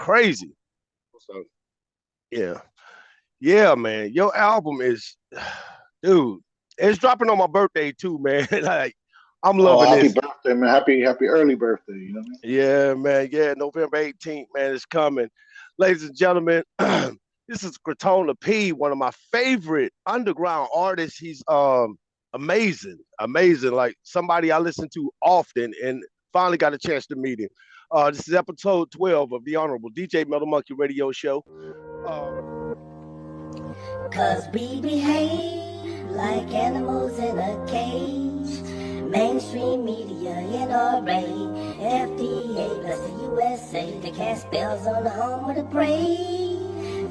crazy. So yeah, man. Your album is, dude. It's dropping on my birthday too, man. Like, I'm Oh, loving happy this. birthday, man! Happy early birthday. You know what I mean? Yeah, man. Yeah, November 18th, man, is coming. Ladies and gentlemen, this is Crotona P, one of my favorite underground artists. He's amazing, amazing. Like somebody I listen to often and finally got a chance to meet him. This is episode 12 of the Honorable DJ Metal Monkey Radio Show. Cause we behave like animals in a cage. Mainstream media in our reign. FDA plus the USA. They cast spells on the home of the brave.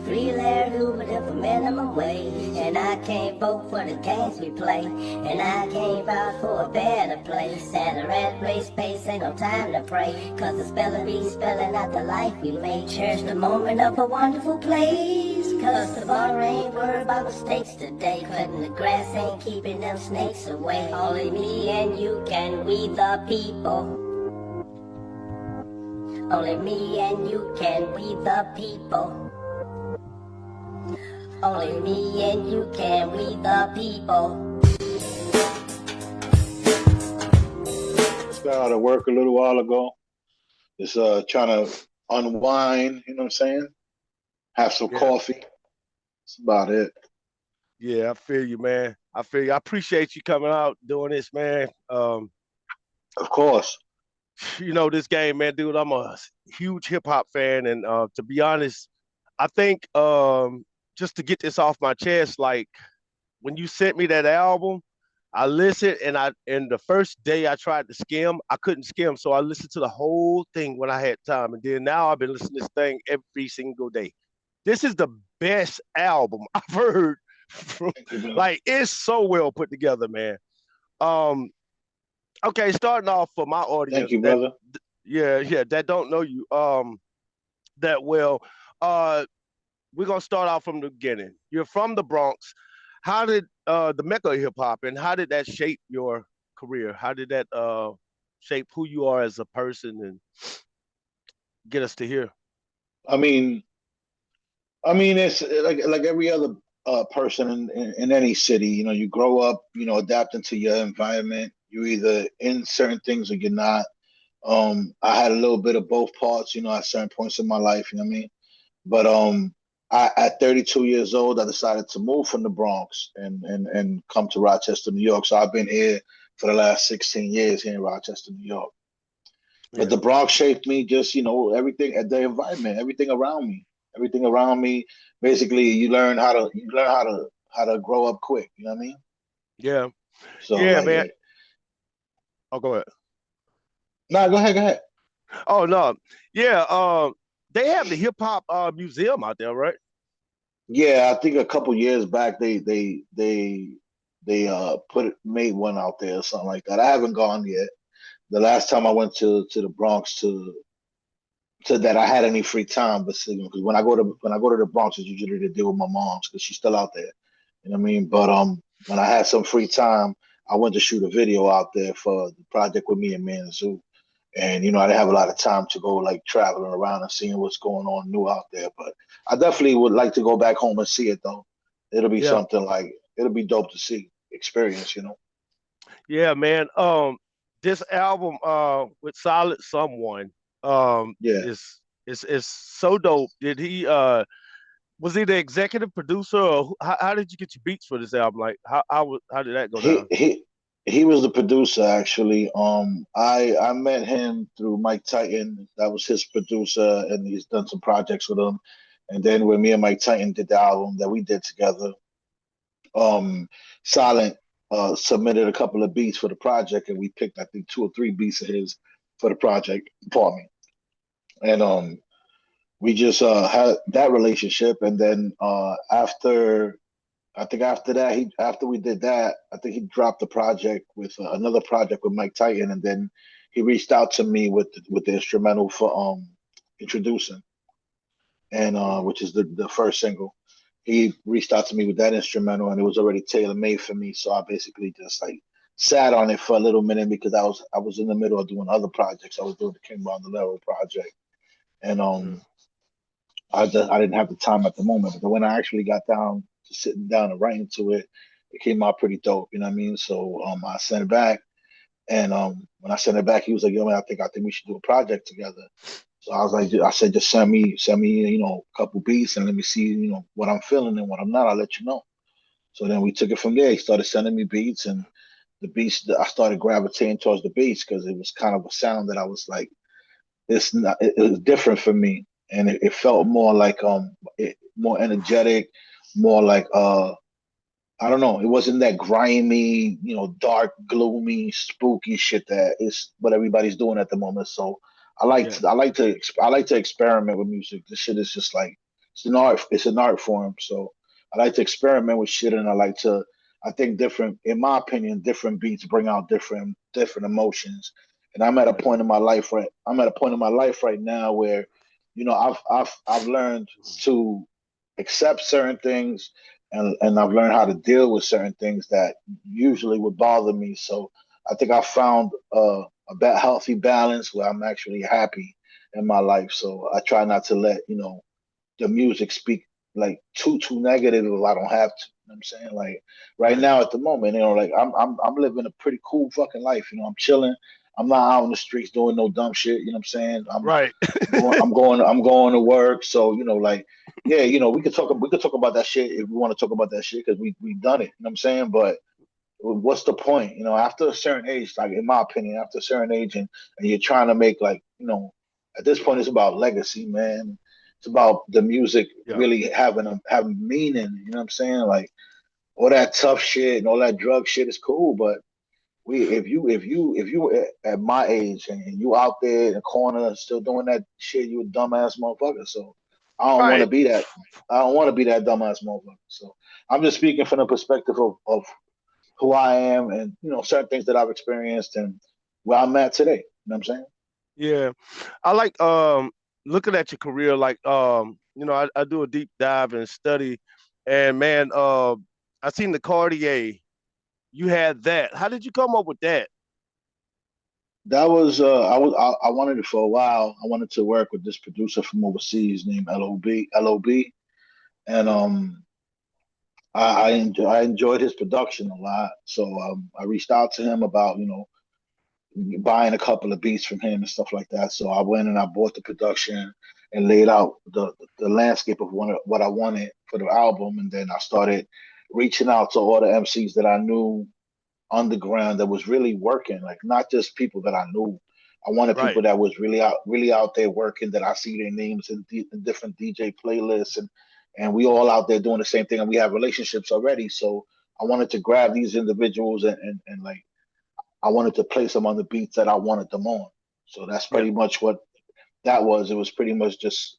Free Larry Hoover for minimum wage. And I can't vote for the games we play. And I can't vouch for a better place. And a rat race pace ain't no time to pray. Cause the spelling bee spelling out the life we made. Cherish the moment of a wonderful place. Cause the bar ain't worried about mistakes today. Cutting the grass ain't keeping them snakes away. Only me and you can, we the people. Only me and you can, we the people. Only me and you can, we the people. Just got out of work a little while ago. Just trying to unwind. You know what I'm saying? Have some coffee. That's about it. Yeah, I feel you, man. I feel you. I appreciate you coming out doing this, man. Of course. You know this game, man, dude. I'm a huge hip hop fan, and to be honest, I think just to get this off my chest, like when you sent me that album, I listened, and the first day I tried to skim, I couldn't skim, so I listened to the whole thing when I had time, and then now I've been listening to this thing every single day. This is the best album I've heard. Thank you, brother. Like it's so well put together, man. Um, okay, starting off for my Thank audience you, that brother. yeah, that don't know you that well. Uh, we're gonna start off from the beginning. You're from the Bronx. How did the Mecca of hip hop and how did that shape your career? How did that shape who you are as a person and get us to here? I mean, it's like every other person in any city. You know, you grow up, adapting to your environment. You're either in certain things or you're not. I had a little bit of both parts, at certain points in my life. You know what I mean? But at 32 years old, I decided to move from the Bronx and come to Rochester, New York. So I've been here for the last 16 years here in Rochester, New York. But Yeah. the Bronx shaped me, just everything at the environment, everything around me. Basically, you learn how to grow up quick. You know what I mean? Yeah. So Yeah, like, man. I'll go ahead. nah, go ahead, go ahead. Oh no. Yeah, they have the hip hop museum out there, right? Yeah, I think a couple years back they made one out there or something like that. I haven't gone yet. The last time I went to the Bronx to that I had any free time, but because when I go to the Bronx, it's usually to deal with my mom's because she's still out there. You know what I mean? But when I had some free time, I went to shoot a video out there for the project with me and Man Zoo. And I didn't have a lot of time to go like traveling around and seeing what's going on new out there. But I definitely would like to go back home and see it though. It'll be Yeah. something like it'll be dope to see, experience. Yeah, man. This album with Solid Someone Yeah. is so dope. Did he was he the executive producer or how did you get your beats for this album? Like how did that go He down? he he was the producer actually. I met him through Mike Titan. That was his producer, and he's done some projects with him. And then when me and Mike Titan did the album that we did together, um, Silent submitted a couple of beats for the project, and we picked I think two or three beats of his for the project. Pardon me. And we just had that relationship, and then after that, after we did that, I think he dropped the project with another project with Mike Titan, and then he reached out to me with the instrumental for introducing, and Mm. which is the first single. He reached out to me with that instrumental, and it was already tailor made for me. So I basically just like sat on it for a little minute because I was in the middle of doing other projects. I was doing the King Bandolero project, and Mm. I didn't have the time at the moment. But when I actually got down to sitting down and writing to it, it came out pretty dope. You know what I mean? So I sent it back, and when I sent it back, he was like, "Yo, man, I think we should do a project together." So I was like, I said, just send me, a couple beats and let me see, what I'm feeling and what I'm not. I'll let you know. So then we took it from there. He started sending me beats, and the beats, I started gravitating towards the beats because it was kind of a sound that I was like, it's not, it was different for me, and it felt more like more energetic, more like I don't know. It wasn't that grimy, dark, gloomy, spooky shit that is what everybody's doing at the moment. So Yeah. I like to experiment with music. This shit is just like it's an art. It's an art form. So I like to experiment with shit, and I think different. In my opinion, different beats bring out different emotions. And I'm at a Yeah. point in my life right. I'm at a point in my life right now where, I've learned to accept certain things, and I've learned how to deal with certain things that usually would bother me. So I think I found healthy balance where I'm actually happy in my life. So I try not to let the music speak like too negative if I don't have to. You know what I'm saying? Like right Right. now at the moment, like I'm living a pretty cool fucking life. I'm chilling. I'm not out on the streets doing no dumb shit. You know what I'm saying? Right. I'm going to work. So like, yeah, we could talk about that shit if we want to talk about that shit because we've done it. You know what I'm saying? But what's the point? After a certain age, like in my opinion, after a certain age, and you're trying to make like, at this point, it's about legacy, man. It's about the music Yeah. really having meaning. You know what I'm saying? Like all that tough shit and all that drug shit is cool, but if you at my age and you out there in the corner still doing that shit, you a dumbass motherfucker. So I don't want to Right. be that. I don't want to be that dumbass motherfucker. So I'm just speaking from the perspective of who I am and certain things that I've experienced and where I'm at today. You know what I'm saying? Yeah. I like looking at your career, like I do a deep dive and study, and man, I seen the Cartier. You had that. How did you come up with that? That was I wanted it for a while. I wanted to work with this producer from overseas named LOB, and Yeah. I enjoyed his production a lot. So I reached out to him about buying a couple of beats from him and stuff like that. So I went and I bought the production and laid out the landscape of what I wanted for the album, and then I started reaching out to all the MCs that I knew underground that was really working, like not just people that I knew. I wanted Right. people that was really out there working, that I see their names in different DJ playlists, and we all out there doing the same thing, and we have relationships already. So I wanted to grab these individuals and like I wanted to place them on the beats that I wanted them on. So that's Yeah. pretty much what that was. It was pretty much just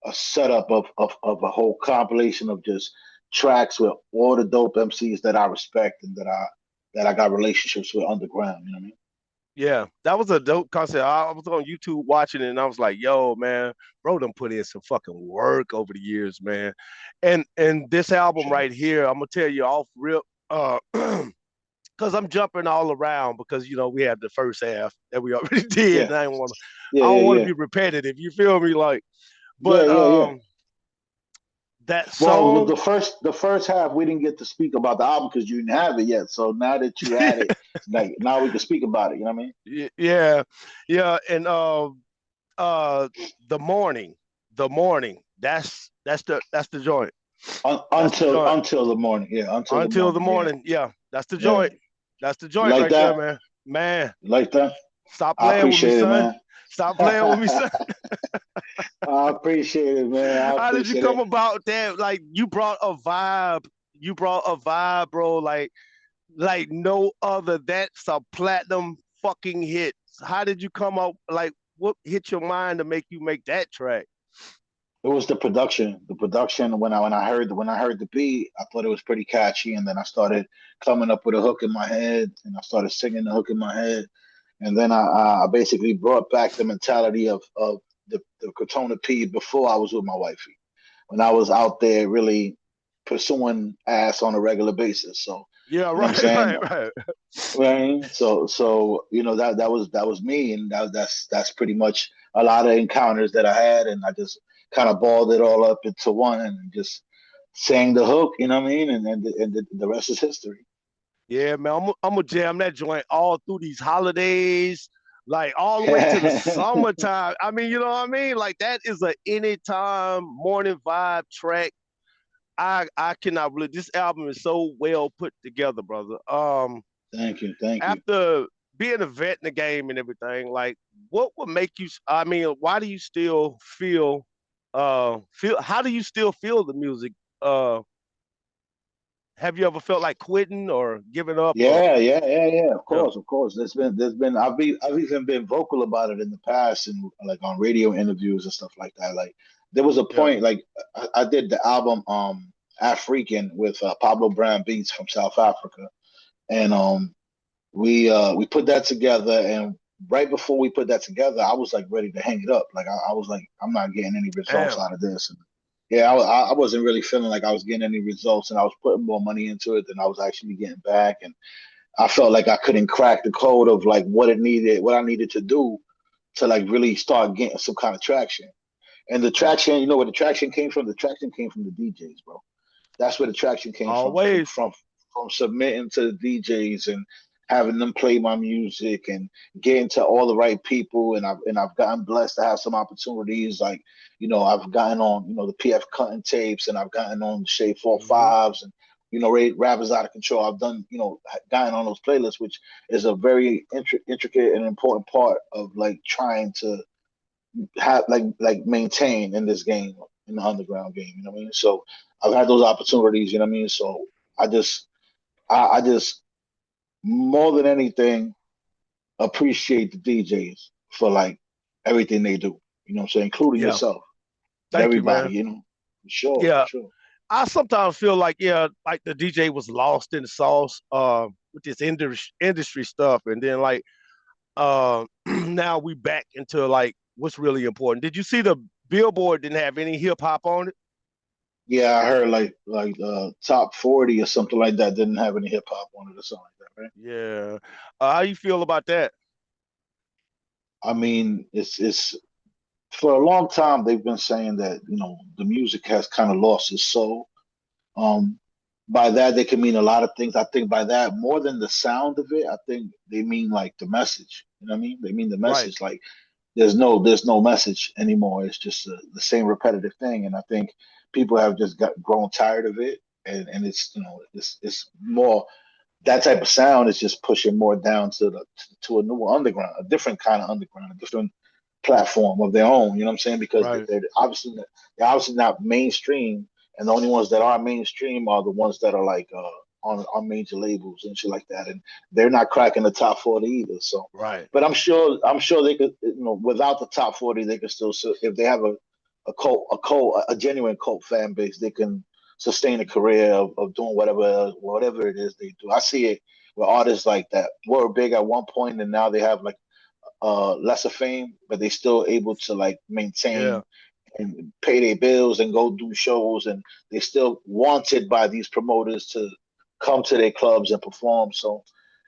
a setup of a whole compilation of just tracks with all the dope MCs that I respect and that I got relationships with underground. You know what I mean? Yeah, that was a dope concept. I was on YouTube watching it, and I was like, "Yo, man, bro, done put in some fucking work over the years, man." And this album Sure. right here, I'm gonna tell you off rip, because I'm jumping all around because we had the first half that we already did, Yeah, and yeah, I yeah, don't want to yeah, be repetitive. You feel me? Like, yeah, but yeah, yeah. that Well, song, the first half we didn't get to speak about the album because you didn't have it yet. So now that you had it, like now we can speak about it. You know what I mean? yeah, yeah, and uh, the morning, the morning. That's the joint. That's the joint. Until the morning. Yeah, until the Until the morning. Yeah, morning. Yeah, that's the yeah. joint. That's the You joint like right there, that? man. Man, You like that? stop I playing with me, appreciate it, son. man. Stop playing with me, son. I appreciate it, man. I How did you appreciate come it. about that? Like you brought a vibe. You brought a vibe, bro. Like no other. That's a platinum fucking hit. How did you come up? Like what hit your mind to make you make that track? It was the production. The production when I heard the beat, I thought it was pretty catchy, and then I started coming up with a hook in my head, and I started singing the hook in my head, and then I basically brought back the mentality of the Crotona P before I was with my wifey, when I was out there really pursuing ass on a regular basis. So Yeah, you know what I'm right, saying? right, right. Right. So that was me, and that's pretty much a lot of encounters that I had, and I just kind of balled it all up into one and just sang the hook. You know what I mean? And the rest is history. Yeah, man, I'm gonna jam that joint all through these holidays, like all the way to the summertime. I mean, you know what I mean? Like that is a anytime morning vibe track. I cannot believe this album is so well put together, brother. Thank you. After being a vet in the game and everything, like what would make you? I mean, why do you still feel? How do you still feel the music? Uh, have you ever felt like quitting or giving up or? Yeah. Yeah, Of course. There's been I've even been vocal about it in the past and like on radio interviews and stuff like that. Like there was a yeah. point like I did the album African with Pablo Brand Beats from South Africa, and we put that together, and right before we put that together, I was like ready to hang it up. Like I was like, I'm not getting any results Damn. out of this. And yeah, I wasn't really feeling like I was getting any results, and I was putting more money into it than I was actually getting back. And I felt like I couldn't crack the code of like what I needed to do to like really start getting some kind of traction. And the Yeah. traction, where the traction came from? The traction came from the DJs, bro. That's where the traction came from. Always. From submitting to the DJs and having them play my music and getting to all the right people. And I've gotten blessed to have some opportunities. Like, I've gotten on, the PF cutting tapes, and I've gotten on Shade Four Hmm. Fives, and rappers out of control. I've done, gotten on those playlists, which is a very intricate and important part of like trying to have like maintain in this game, in the underground game. You know what I mean? So I've had those opportunities. You know what I mean? So I just more than anything appreciate the DJs for like everything they do. You know what I'm saying? Including Yeah. yourself, Thank you, everybody. man. For sure, for Yeah. sure. I sometimes feel like, yeah, like the DJ was lost in the sauce with this industry stuff. And then like now we back into like what's really important. Did you see the Billboard didn't have any hip hop on it? Yeah, I heard like top 40 or something like that didn't have any hip hop on it or something like that, right? Yeah. How you feel about that? I mean, it's for a long time they've been saying that the music has kind of lost its soul. Um, by that they can mean a lot of things. I think by that more than the sound of it, I think they mean like the message. You know what I mean? They mean the Right. message. Like there's no message anymore. It's just the same repetitive thing. And I think people have just got grown tired of it. And it's it's more that type of sound is just pushing more down to a new underground, a different kind of underground, a different platform of their own. You know what I'm saying? Because Right. they're obviously not mainstream, and the only ones that are mainstream are the ones that are like on major labels and shit like that, and they're not cracking the top 40 either. So, Right. but I'm sure they could, without the top 40, they could still, if they have a genuine cult fan base, they can sustain a career of doing whatever it is they do. I see it with artists like that were big at one point and now they have like lesser fame, but they still able to like Yeah. maintain and pay their bills and go do shows, and they still wanted by these promoters to come to their clubs and perform. So,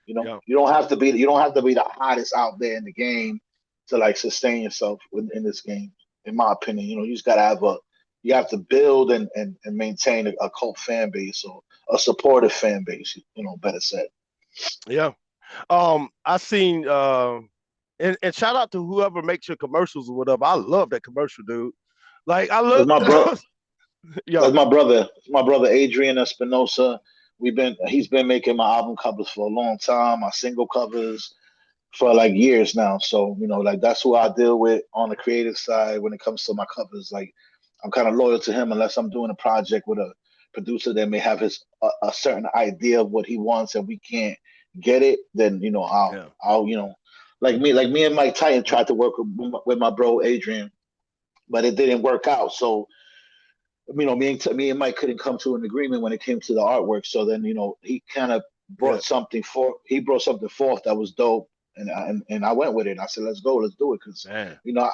Yeah. you don't have to be the hottest out there in the game to like sustain yourself in this game. In my opinion, you just gotta you have to build and maintain a cult fan base or a supportive fan base. Better said. Yeah. I seen and shout out to whoever makes your commercials or whatever. I love that commercial, dude. Like I That's love my bro. yeah, That's my brother. My brother Adrian Espinosa. He's been making my album covers for a long time. My single covers for like years now. So like that's who I deal with on the creative side when it comes to my covers. Like I'm kind of loyal to him unless I'm doing a project with a producer that may have a certain idea of what he wants and we can't get it. Then yeah, I'll like me and Mike Titan tried to work with my bro Adrian, but it didn't work out. So me and Mike couldn't come to an agreement when it came to the artwork. So then, he kind of yeah, brought something forth that was dope, and I went with it. I said, let's go, let's do it, because man. you know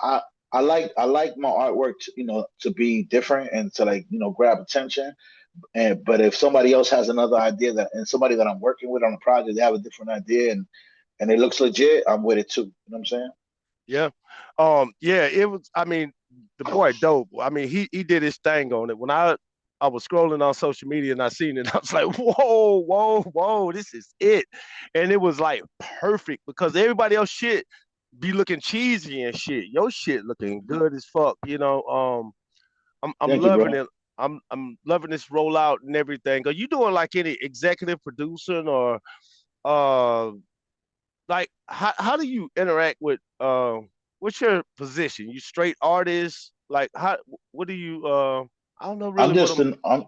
I like my artwork to be different and to like grab attention. And but if somebody else has another idea and somebody that I'm working with on a project, they have a different idea and it looks legit, I'm with it too. You know what I'm saying? Yeah. Yeah, it was I mean, the boy dope. I mean, he did his thing on it. When I was scrolling on social media and I seen it, I was like, whoa, whoa, whoa, this is it. And it was like perfect because everybody else shit be looking cheesy and shit. Your shit looking good as fuck, you know. I'm Thank you, loving bro. it. I'm loving this rollout and everything. Are you doing like any executive producing or uh like how do you interact with what's your position? You straight artist? Like how what do you I don't know I'm really what just I'm an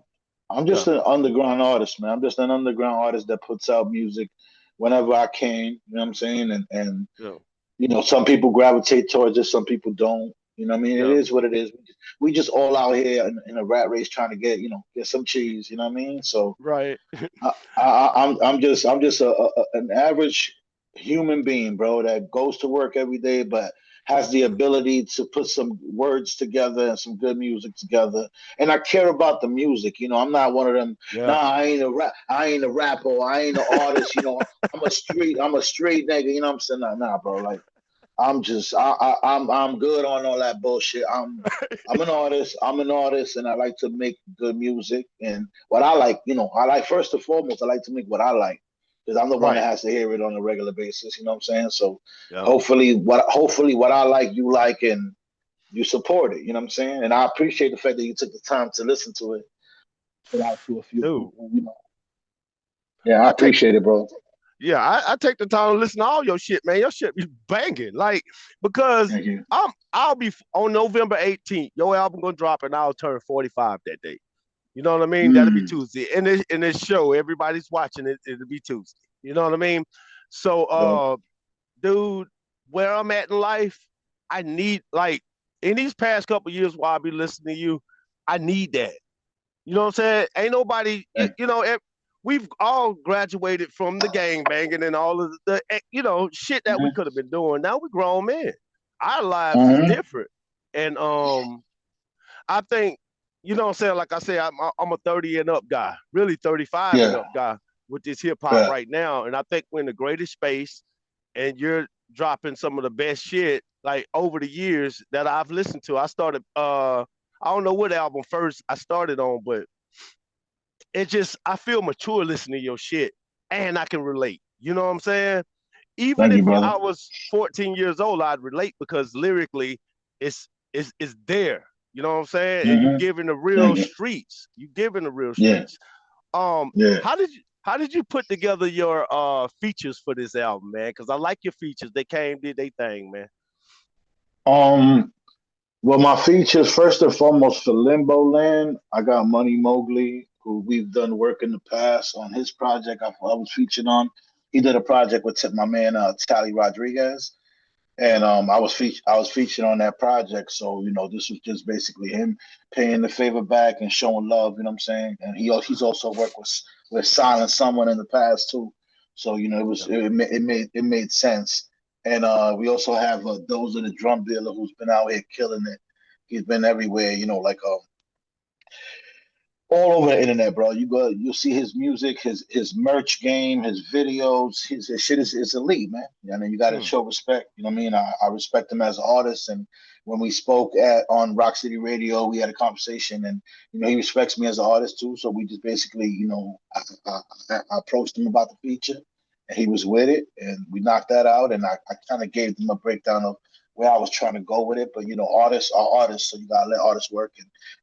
I'm yeah, just an underground artist, man. I'm just an underground artist that puts out music whenever I can. You know what I'm saying? And yeah, you know, some people gravitate towards it, some people don't. You know what I mean? It yeah. is what it is. We just all out here in a rat race trying to get, you know, get some cheese. You know what I mean? So Right. I'm just an average human being, bro, that goes to work every day, but has the ability to put some words together and some good music together. And I care about the music. You know, I'm not one of them. Nah, Yeah. I ain't a rapper. I ain't an artist. You know, I'm a straight nigga. You know what I'm saying? Nah, bro. Like I'm good on all that bullshit. I'm an artist. I'm an artist, and I like to make good music. And what I like, you know, I like first and foremost, I like to make what I like because I'm the one that Right. has to hear it on a regular basis. You know what I'm saying? So Yeah. hopefully what I like, you like, and you support it. You know what I'm saying? And I appreciate the fact that you took the time to listen to it. Put out to a few Dude. people. You know, yeah, I I take appreciate it, bro. yeah, I take the time to listen to all your shit, man. Your shit be banging. Like because Thank you. I'll be on November 18th. Your album gonna drop and I'll turn 45 that day. You know what I mean? That'll be Mm, Tuesday. In this show, everybody's watching it. It'll be Tuesday. You know what I mean? So, so, dude, where I'm at in life, I need like in these past couple years while I be listening to you, I need that. You know what I'm saying? Ain't nobody, thank, we've all graduated from the gang banging and all of the shit that we mhm, could have been doing. Now we grown men. Our lives is mhm. different. And I think, you know what I'm saying? Like I said, I'm a 30 and up guy, really 35 and Yeah, up guy with this hip hop yeah. right now. And I think we're in the greatest space and you're dropping some of the best shit like over the years that I've listened to. I don't know what album first I started on, but it just I feel mature listening to your shit and I can relate. You know what I'm saying? Even Thank you, if brother. I was 14 years old, I'd relate because lyrically it's there. You know what I'm saying? And you Hmm. giving the real Thank you. streets. You giving the real Yeah, streets. Um, yeah. how did you put together your features for this album, man? Because I like your features. They came, did they thing, man. Um, well, my features first and foremost for Limbo Land, I got Money Mowgli, who we've done work in the past on his project. I was featured on. He did a project with my man Tally Rodriguez, and Yeah, I was featured on that project. So you know, this was just basically him paying the favor back and showing love. You know what I'm saying? And he's also worked with Silent Someone in the past too. So you know, yeah. it made sense. And we also have those are the drum dealer who's been out here killing it. He's been everywhere. You know, like all over the internet, bro. You'll see his music, his merch game, his videos. His shit is elite, man. I mean, you got to Hmm. show respect. You know what I mean? I respect him as an artist, and when we spoke at on Rock City Radio, we had a conversation, and you know he respects me as an artist too. So we just basically, you know, I approached him about the feature, and he was with it, and we knocked that out, and I kind of gave him a breakdown of where I was trying to go with it. But you know, artists are artists, so you gotta let artists work,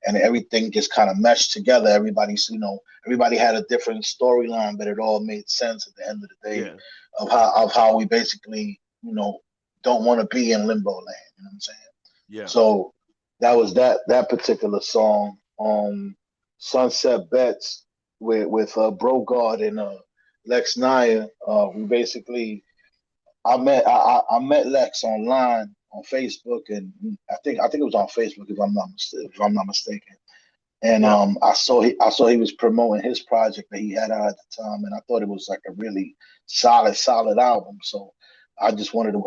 and everything just kind of meshed together. Everybody had a different storyline, but it all made sense at the end of the day Yeah, of how we basically, you know, don't want to be in limbo land. You know what I'm saying? yeah, So that was that particular song. Sunset Bets with Bro God and Lex Naya. We basically I met Lex online on Facebook, and I think it was on Facebook if I'm not mistaken. And yeah. I saw he was promoting his project that he had out at the time, and I thought it was like a really solid album. So I just wanted to.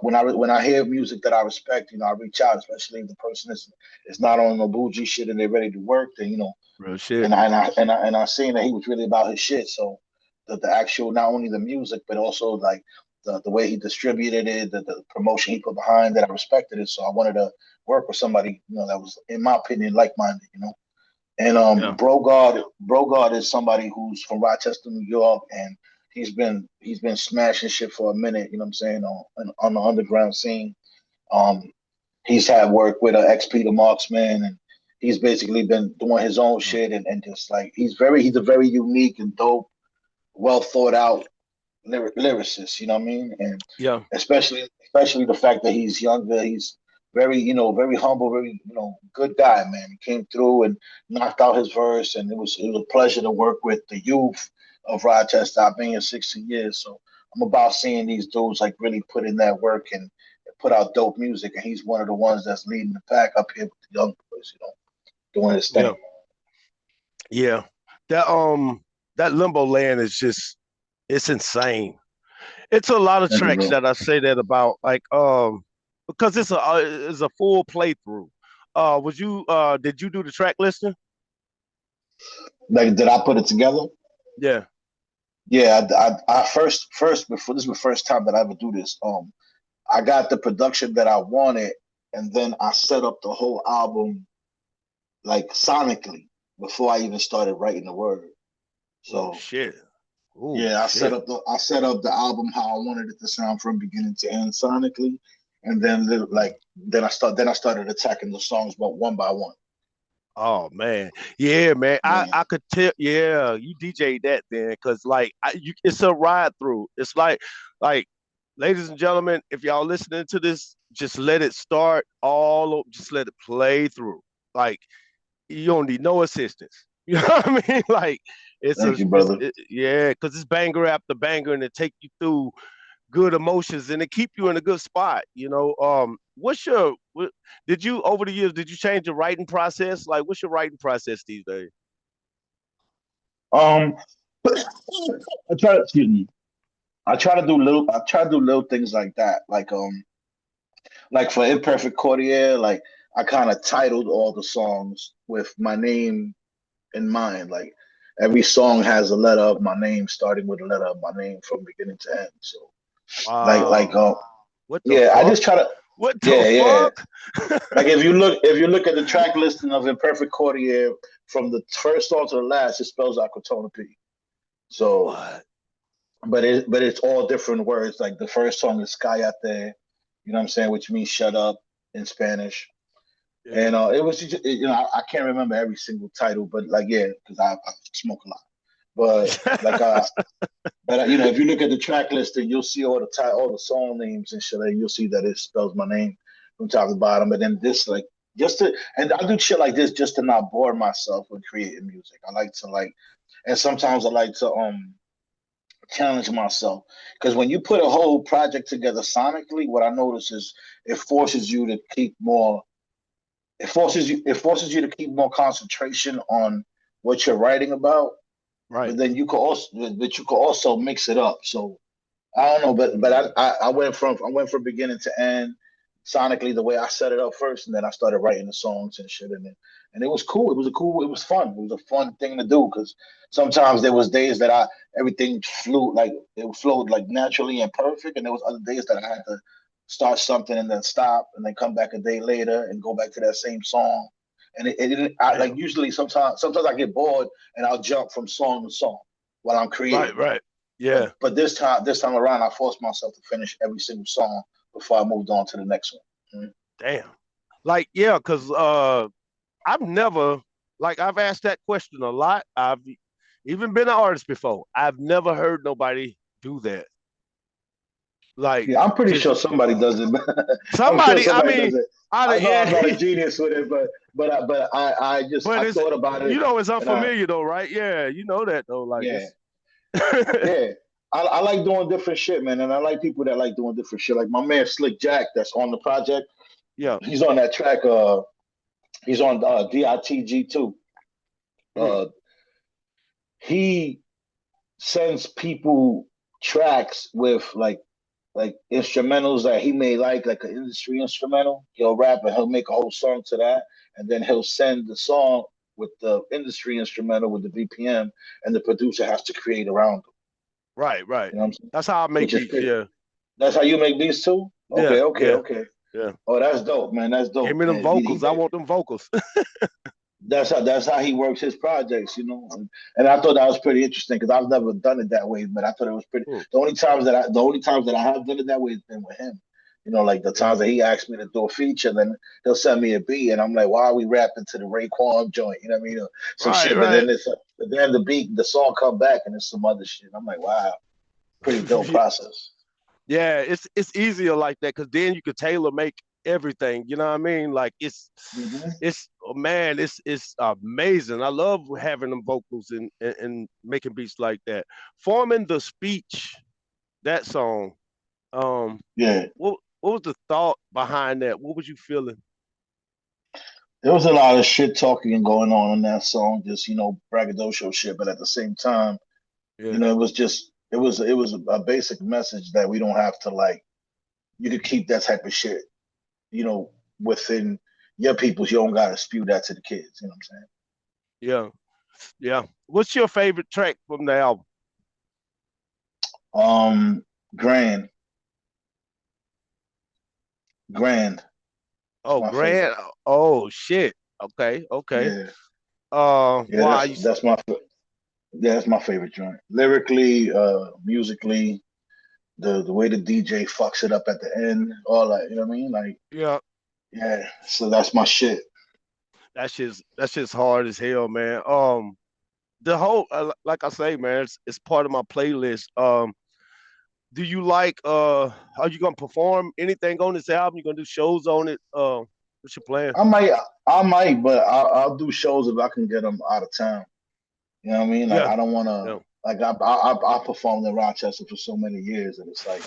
When I hear music that I respect, you know, I reach out, especially if the person is not on no bougie shit and they're ready to work. Then you know, Real shit. and I seen that he was really about his shit. So the actual not only the music but also like the way he distributed it, the promotion he put behind it. I respected it, so I wanted to work with somebody, that was, in my opinion, like-minded. And Yeah. Brogard is somebody who's from Rochester, New York, and he's been smashing shit for a minute. You know what I'm saying, on the underground scene. Um, he's had work with XP the Marksman, and he's basically been doing his own shit, and just like he's a very unique and dope, well thought out lyricist. You know what I mean? And Yeah. especially the fact that he's younger, he's very very humble, very good guy, man. He came through and knocked out his verse, and it was a pleasure to work with the youth of Rochester. I've been here 16 years, so I'm about seeing these dudes like really put in that work and put out dope music, and he's one of the ones that's leading the pack up here with the young boys, doing his Yeah. thing. Yeah. That that Limbo Land is just, it's insane. It's a lot of Thank you, tracks bro. that I say that about, like because it's a full playthrough. Was you did you do the track listing? Like, did I put it together? Yeah. Yeah, I first before, this is the first time that I ever do this. I got the production that I wanted, and then I set up the whole album like sonically before I even started writing the word. Oh So shit. Oh yeah, shit. I set up the album how I wanted it to sound from beginning to end sonically, and then then I started attacking the songs, but one by one. Oh man, yeah, man. I Yeah, I could tell. Yeah, you DJ that then, because like it's a ride through. It's like, ladies and gentlemen, if y'all listening to this, just let it start just let it play through. Like, you don't need no assistance. You know what I mean? Like, thank you, brother. yeah, because it's banger after banger, and it take you through good emotions, and it keep you in a good spot. Did you, over the years, did you change your writing process? Like, what's your writing process these days? Um, I try to excuse me. I try to do little things like that, like for Imperfect Courtier, like I kind of titled all the songs with my name in mind. Like every song has a letter of my name, starting with a letter of my name from beginning to end. So like like Wow. um What the yeah, I fuck? just try to What the yeah. fuck? Like if you look at the track listing of Imperfect Courtier from the first song to the last, it spells out Crotona P. So What? but it's all different words. Like the first song is Cállate, you know what I'm saying, which means shut up in Spanish. Yeah. And it was just, I can't remember every single title, but like yeah, because I smoke a lot. But like if you look at the track list, and you'll see all the song names and shit. Like, you'll see that it spells my name from top to bottom. But then this, like, and I do shit like this just to not bore myself with creating music. I like to and sometimes I like to challenge myself, because when you put a whole project together sonically, what I notice is it forces you to keep more. It forces you to keep more concentration on what you're writing about, Right. but then you could also mix it up. So I don't know, but Mm. I went from beginning to end sonically the way I set it up first, and then I started writing the songs and shit, and it was cool. It was fun. It was a fun thing to do, because sometimes there was days that everything flew, like it flowed like naturally and perfect, and there was other days that I had to start something and then stop and then come back a day later and go back to that same song. And it didn't. Like Damn. usually sometimes I get bored and I'll jump from song to song while I'm Right. creating. Right. But Yeah. but this time around, I forced myself to finish every single song before I moved on to the next one. Mhm. Damn. Like, yeah, because I've never, like, I've asked that question a lot. I've even been an artist before. I've never heard nobody do that. Like, Yeah, I'm pretty just sure somebody does it. I'm sure somebody. I somebody mean, does it. out I of know I'm not a yeah, genius with it, but but I it's, thought about it, it's and I unfamiliar though, right? Yeah, you know that though. Like, yeah it's yeah. I like doing different shit, man, and I like people that like doing different shit. Like my man Slick Jack, that's on the project. yeah. He's on that track. He's on DITG too. Mm, Uh, he sends people tracks with like instrumentals that he may like an industry instrumental. He'll rap and he'll make a whole song to that, and then he'll send the song with the industry instrumental with the BPM, and the producer has to create around them. right, right. You know what I'm saying? That's how I make Which is beats. pretty, Yeah. That's how you make beats too? Yeah, Okay, okay, yeah, okay. yeah. Oh, that's dope, man. That's Give dope. me them And vocals. I want them vocals. that's how he works his projects, And I thought that was pretty interesting because I've never done it that way, but I thought it was pretty. Hmm, The only times that I have done it that way has been with him. Like the times yeah. that he asked me to do a feature, then he'll send me a beat, and I'm like, why are we rapping to the Raekwon joint? You know what I mean? Some Right, shit, but right. then the song come back and it's some other shit. I'm like, wow, pretty dope process. Yeah, it's easier like that because then you could tailor make everything. You know what I mean? Like Hmm. it's oh, man, it's amazing. I love having them vocals and making beats like that. Forming the speech, that song. Um, Yeah, what was the thought behind that? What was you feeling? there was a lot of shit talking going on in that song, just braggadocio shit, but at the same time. Yeah, It was just it was a basic message that we don't have to like you could keep that type of shit, within your peoples. You don't gotta spew that to the kids, you know what I'm yeah, yeah. What's your favorite track from the album? saying? Grand, Grand, it's Oh, my favorite. Grant. Oh shit. Okay, okay. Yeah. Yeah, Why that's you? that's my yeah, that's my favorite joint. Lyrically, musically, the way the DJ fucks it up at the end, all that, you know what I mean? Like, Yeah, yeah, so that's my shit. that's just hard as hell, man. The whole like I say, man, it's part of my playlist. Do you like are you gonna perform anything on this album? You gonna do shows on it? What's your plan? I might, I might, but I'll do shows if I can get them out of town. You know what I mean? Like Yeah, I don't want to. yeah. Like I performed in Rochester for so many years, and it's like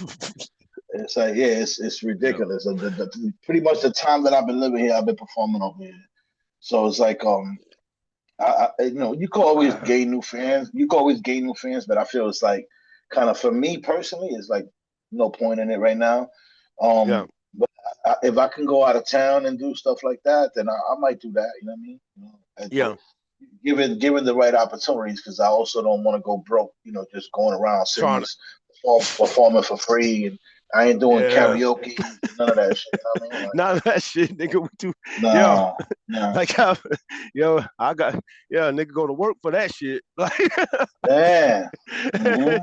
yeah, it's Yeah. ridiculous. Pretty much the time that I've been living here, I've been performing over here. So it's like you can always gain new fans. You can always gain new fans, but I feel it's like kind of for me personally, it's like no point in it right now. Yeah. But if I can go out of town and do stuff like that, then I might do that. You know what I mean? But Yeah. given the right opportunities, because I also don't want to go broke. Just going around Trying cities performing for free, and I ain't doing yeah. karaoke, none of that shit. You know what I mean? Like, None of that shit, nigga. We do yo, nah, nah, like I, yo, I got yeah, nigga go to work for that shit. Like yeah, hmm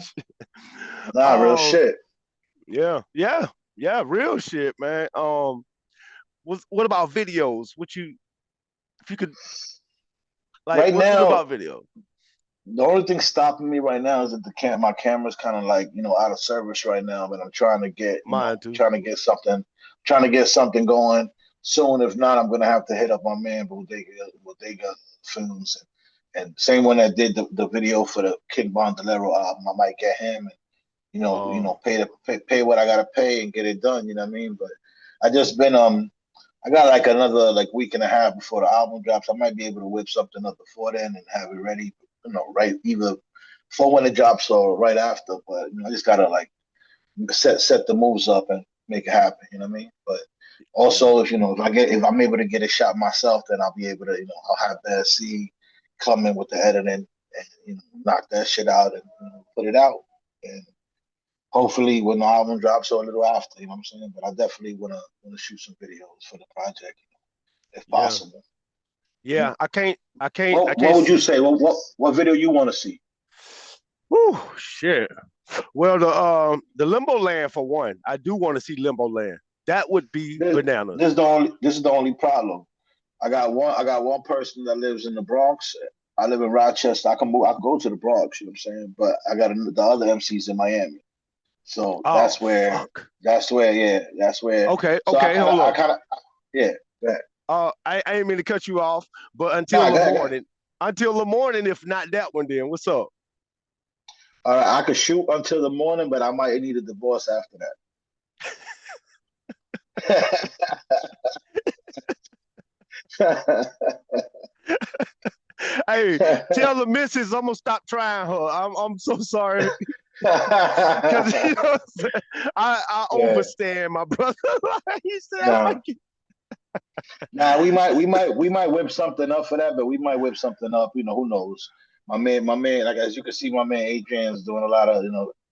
nah, real um, shit. yeah, yeah, yeah, real shit, man. What about videos? What you if you could like Right what now, about video? the only thing stopping me right now is that my camera's kind of like out of service right now, but I'm trying to get Mine too. trying to get something going soon. If not, I'm gonna have to hit up my man Bodega Films, and same one that did the video for the King Bondolero album. I might get him, and pay what I gotta pay and get it done. You know what I mean? But I just been I got like another like week and a half before the album drops. I might be able to whip something up before then and have it ready, right either for when it drops or right after. But I just gotta like set the moves up and make it happen. You know what I mean? But Yeah. also, if I'm able to get it shot myself, then I'll be able to I'll have the C come in with the editing and knock that shit out and put it out. And hopefully when the album drops or a little after, you know what I'm saying? But I definitely wanna shoot some videos for the project, if Yeah. possible. Yeah. I What can't would you see. say? What video you want to see? Whew, shit. Well, the Limbo Land for one. I do want to see Limbo Land. That would be This bananas. this is the only problem. I got one person that lives in the Bronx. I live in Rochester. I can move. I can go to the Bronx. You know what I'm saying? But I got the other MCs in Miami. So Oh fuck. yeah, that's where. Okay, So okay, hold I on. kind of, yeah. Go I ain't mean to cut you off, but Nah, go ahead, go ahead. until the morning, if not that one, then what's up? I could shoot until the morning, but I might need a divorce after Hey, tell the missus I'm gonna stop trying her. I'm so sorry because I Yeah. overstand my brother. He said Nah. like it. Nah, we might whip something up for that, but we might whip something up. Who knows? My man, like as you can see, my man Adrian's doing a lot of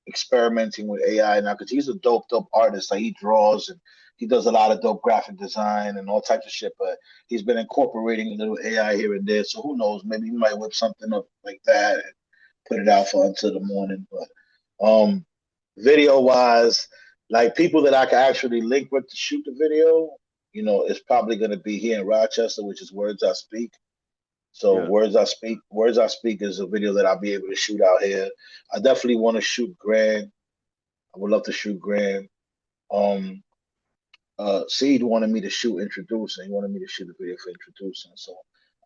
experimenting with AI now because he's a dope artist. Like he draws and he does a lot of dope graphic design and all types of shit. But he's been incorporating a little AI here and there. So who knows? Maybe he might whip something up like that and put it out for until the morning. But video wise, like people that I can actually link with to shoot the video, it's probably going to be here in Rochester, which is Words I Speak. So Yeah. Words I Speak is a video that I'll be able to shoot out here. I definitely want to shoot Grand. I would love to shoot Grand. Um, Seed wanted me to shoot Introducing. He wanted me to shoot a video for Introducing. So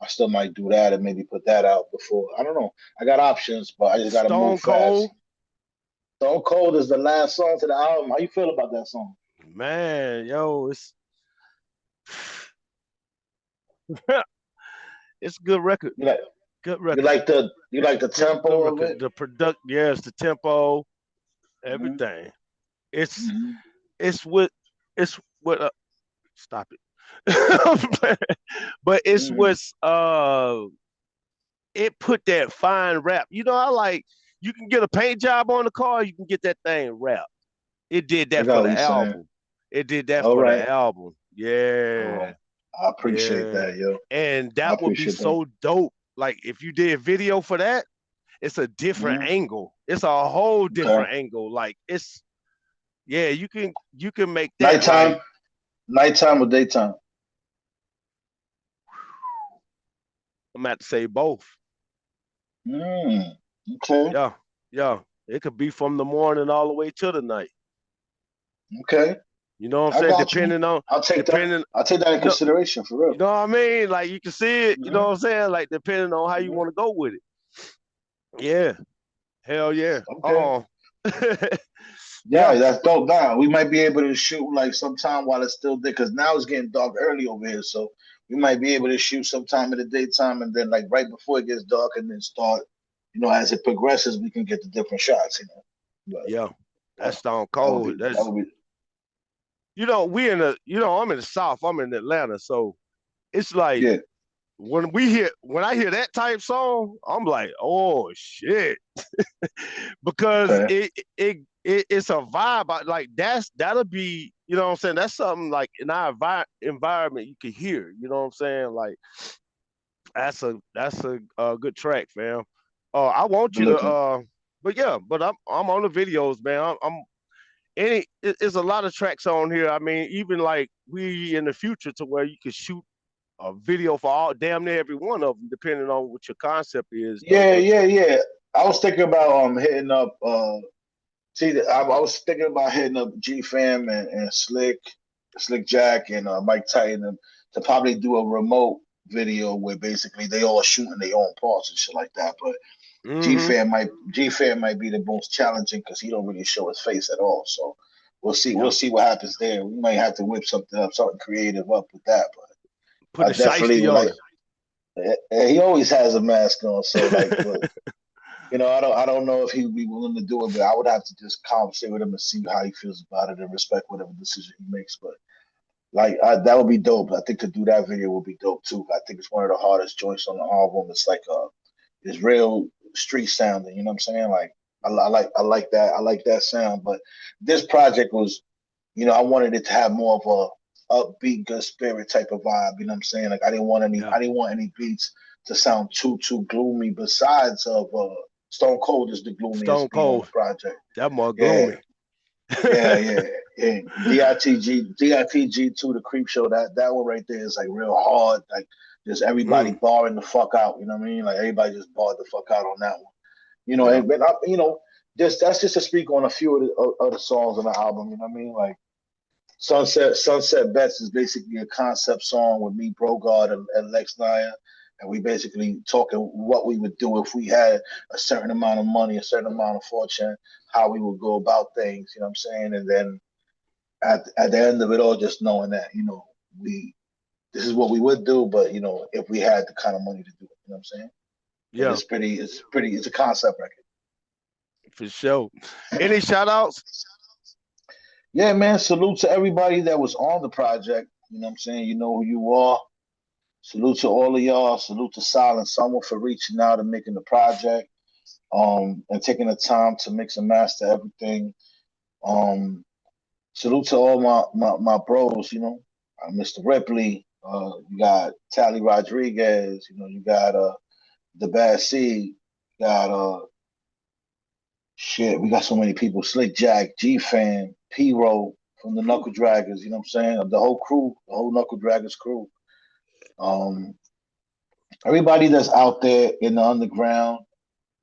I still might do that and maybe put that out before. I don't know. I got options, but I just got to move Stone fast. Cold. Stone Cold is the last song to the album. How you feel about that song? Man, yo, it's it's a good record. You like Good you record. like the you like the Good tempo of record. it? The product, yes, the tempo, Mhm, everything. It's mhm. it's what it's what stop it. But it's Mm, what's it put that fine rap. I like you can get a paint job on the car, you can get that thing wrapped. It did I that for got what the you're saying. album. It did that All for right. the album. All Yeah. right. I appreciate Yeah. that, yo. And I that would be appreciate that. so dope. Like if you did video for that, it's a different Mhm. angle. It's a whole Okay. different angle. Like it's yeah, you can make that Nighttime, like nighttime or daytime? I'm about to say both. Mm, okay. Yeah. Yeah. It could be from the morning all the way to the night. Okay. You know what I'm I saying? got you. Depending on I'll take that. depending I'll take that in you know consideration for real. you know what I mean? Like you can see it, you know Hmm. what I'm saying? Like depending on how you Hmm. want to go with it. Yeah. Hell yeah. Okay. Yeah, Yeah. that's dope. Now we might be able to shoot like sometime while it's still there, because now it's getting dark early over here. So we might be able to shoot sometime in the daytime, and then like right before it gets dark, and then start. As it progresses, we can get the different shots. But Yeah. that, That's Stone that would be Cold. that That's would be we in the I'm in the South. I'm in Atlanta. So it's like yeah. when I hear that type song, I'm like, oh shit. Because Okay. it's a vibe. Like that'll be, you know what I'm saying? That's something like in our environment you can hear, you know what I'm saying? Like that's a good track, fam. I want Good you to looking. but yeah, but I'm on the videos, man. I'm it's a lot of tracks on here. I mean, even like we in the future to where you could shoot a video for all damn near every one of them, depending on what your concept is. Yeah, yeah, yeah. I was thinking about hitting up I was thinking about hitting up G Fam and Slick Jack and Mike Titan to probably do a remote video where basically they all shooting their own parts and shit like that. But Mm-hmm. G Fam might be the most challenging because he don't really show his face at all. So we'll see. We'll Yeah. see what happens there. We might have to whip something up, something creative up with that. But Put I a definitely shiesty would on like. it. He always has a mask on, so like, but I don't know if he would be willing to do it, but I would have to just conversate with him and see how he feels about it and respect whatever decision he makes. But like that would be dope. I think to do that video would be dope too. I think it's one of the hardest joints on the album. It's like it's real street sounding. You know what I'm saying? Like I like that. I like that sound. But this project was, I wanted it to have more of a upbeat, good spirit type of vibe. You know what I'm saying? Like Yeah. I didn't want any beats to sound too gloomy. Besides of Stone Cold is the Stone gloomiest beat on the Cold. project. That more Yeah, gloomy. yeah, yeah. Yeah. DITG 2, the Creep Show. That one right there is like real hard. Like just everybody Mm, barring the fuck out. You know what I mean? Like everybody just barred the fuck out on that one. yeah. And but just that's just to speak on a few of the songs on the album. You know what I mean? Like Sunset Bets is basically a concept song with me, Brogard, and Lex Naya. And we basically talking what we would do if we had a certain amount of money, a certain amount of fortune, how we would go about things, you know what I'm saying? And then at the end of it all, just knowing that, we this is what we would do, but if we had the kind of money to do it, you know what I'm saying? But Yeah. it's a concept record. For sure. Any shout outs? Yeah, man, salute to everybody that was on the project. You know what I'm saying? You know who you are. Salute to all of y'all. Salute to Silent Summer for reaching out and making the project. and taking the time to mix and master everything. Um, Salute to all my bros, Mr. Ripley, you got Tally Rodriguez, you got the Bad Seed, got shit, we got so many people, Slick Jack, G Fan, P Roll from the Knuckle Draggers, you know what I'm saying? The whole crew, the whole Knuckle Draggers crew. Um, Everybody that's out there in the underground,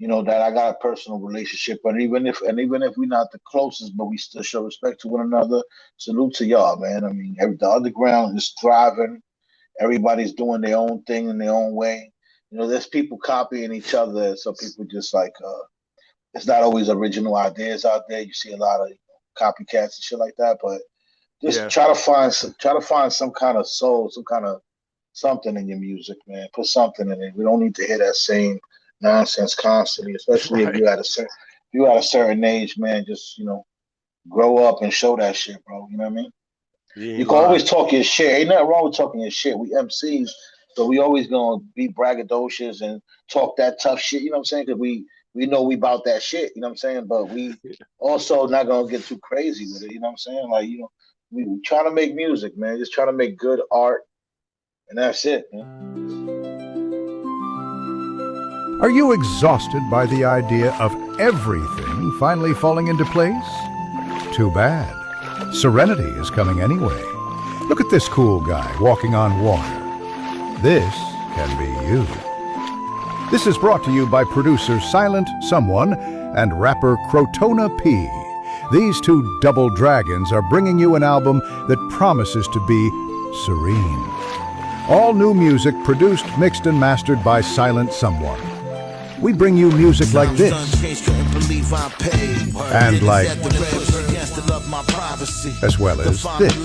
that I got a personal relationship, but even if we're not the closest, but we still show respect to one another. Salute to y'all, man. I mean, the underground is thriving. Everybody's doing their own thing in their own way. There's people copying each other. So people just like it's not always original ideas out there. You see a lot of copycats and shit like that, but just Yeah. try to find some kind of soul, some kind of something in your music, man. Put something in it. We don't need to hear that same nonsense constantly, especially if Right. you're at a certain age, man. Just grow up and show that shit, bro. You know what I mean? You You ain't can always lying. talk your shit. Ain't nothing wrong with talking your shit. We MCs, so we always gonna be braggadocious and talk that tough shit. You know what I'm saying? Because we know we about that shit. You know what I'm saying? But we also not gonna get too crazy with it. You know what I'm saying? Like we trying to make music, man. Just trying to make good art, and that's it, man. Are you exhausted by the idea of everything finally falling into place? Too bad. Serenity is coming anyway. Look at this cool guy walking on water. This can be you. This is brought to you by producer Silent Someone and rapper Crotona P. These two double dragons are bringing you an album that promises to be serene. All new music produced, mixed, and mastered by Silent Someone. We bring you music like this, and like, as well as this,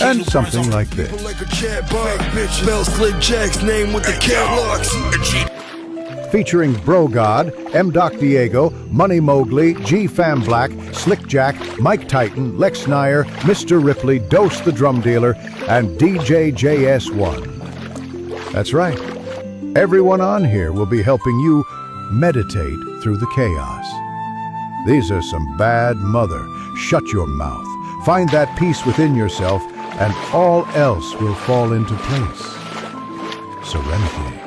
and something like this. Featuring Bro God, M. Doc Diego, Money Mowgli, G. Fam Black, Slick Jack, Mike Titan, Lex Nyer, Mr. Ripley, Dose the Drum Dealer, and DJ JS1. That's right. Everyone on here will be helping you meditate through the chaos. These are some bad mother. Shut your mouth. Find that peace within yourself, and all else will fall into place. Serenity.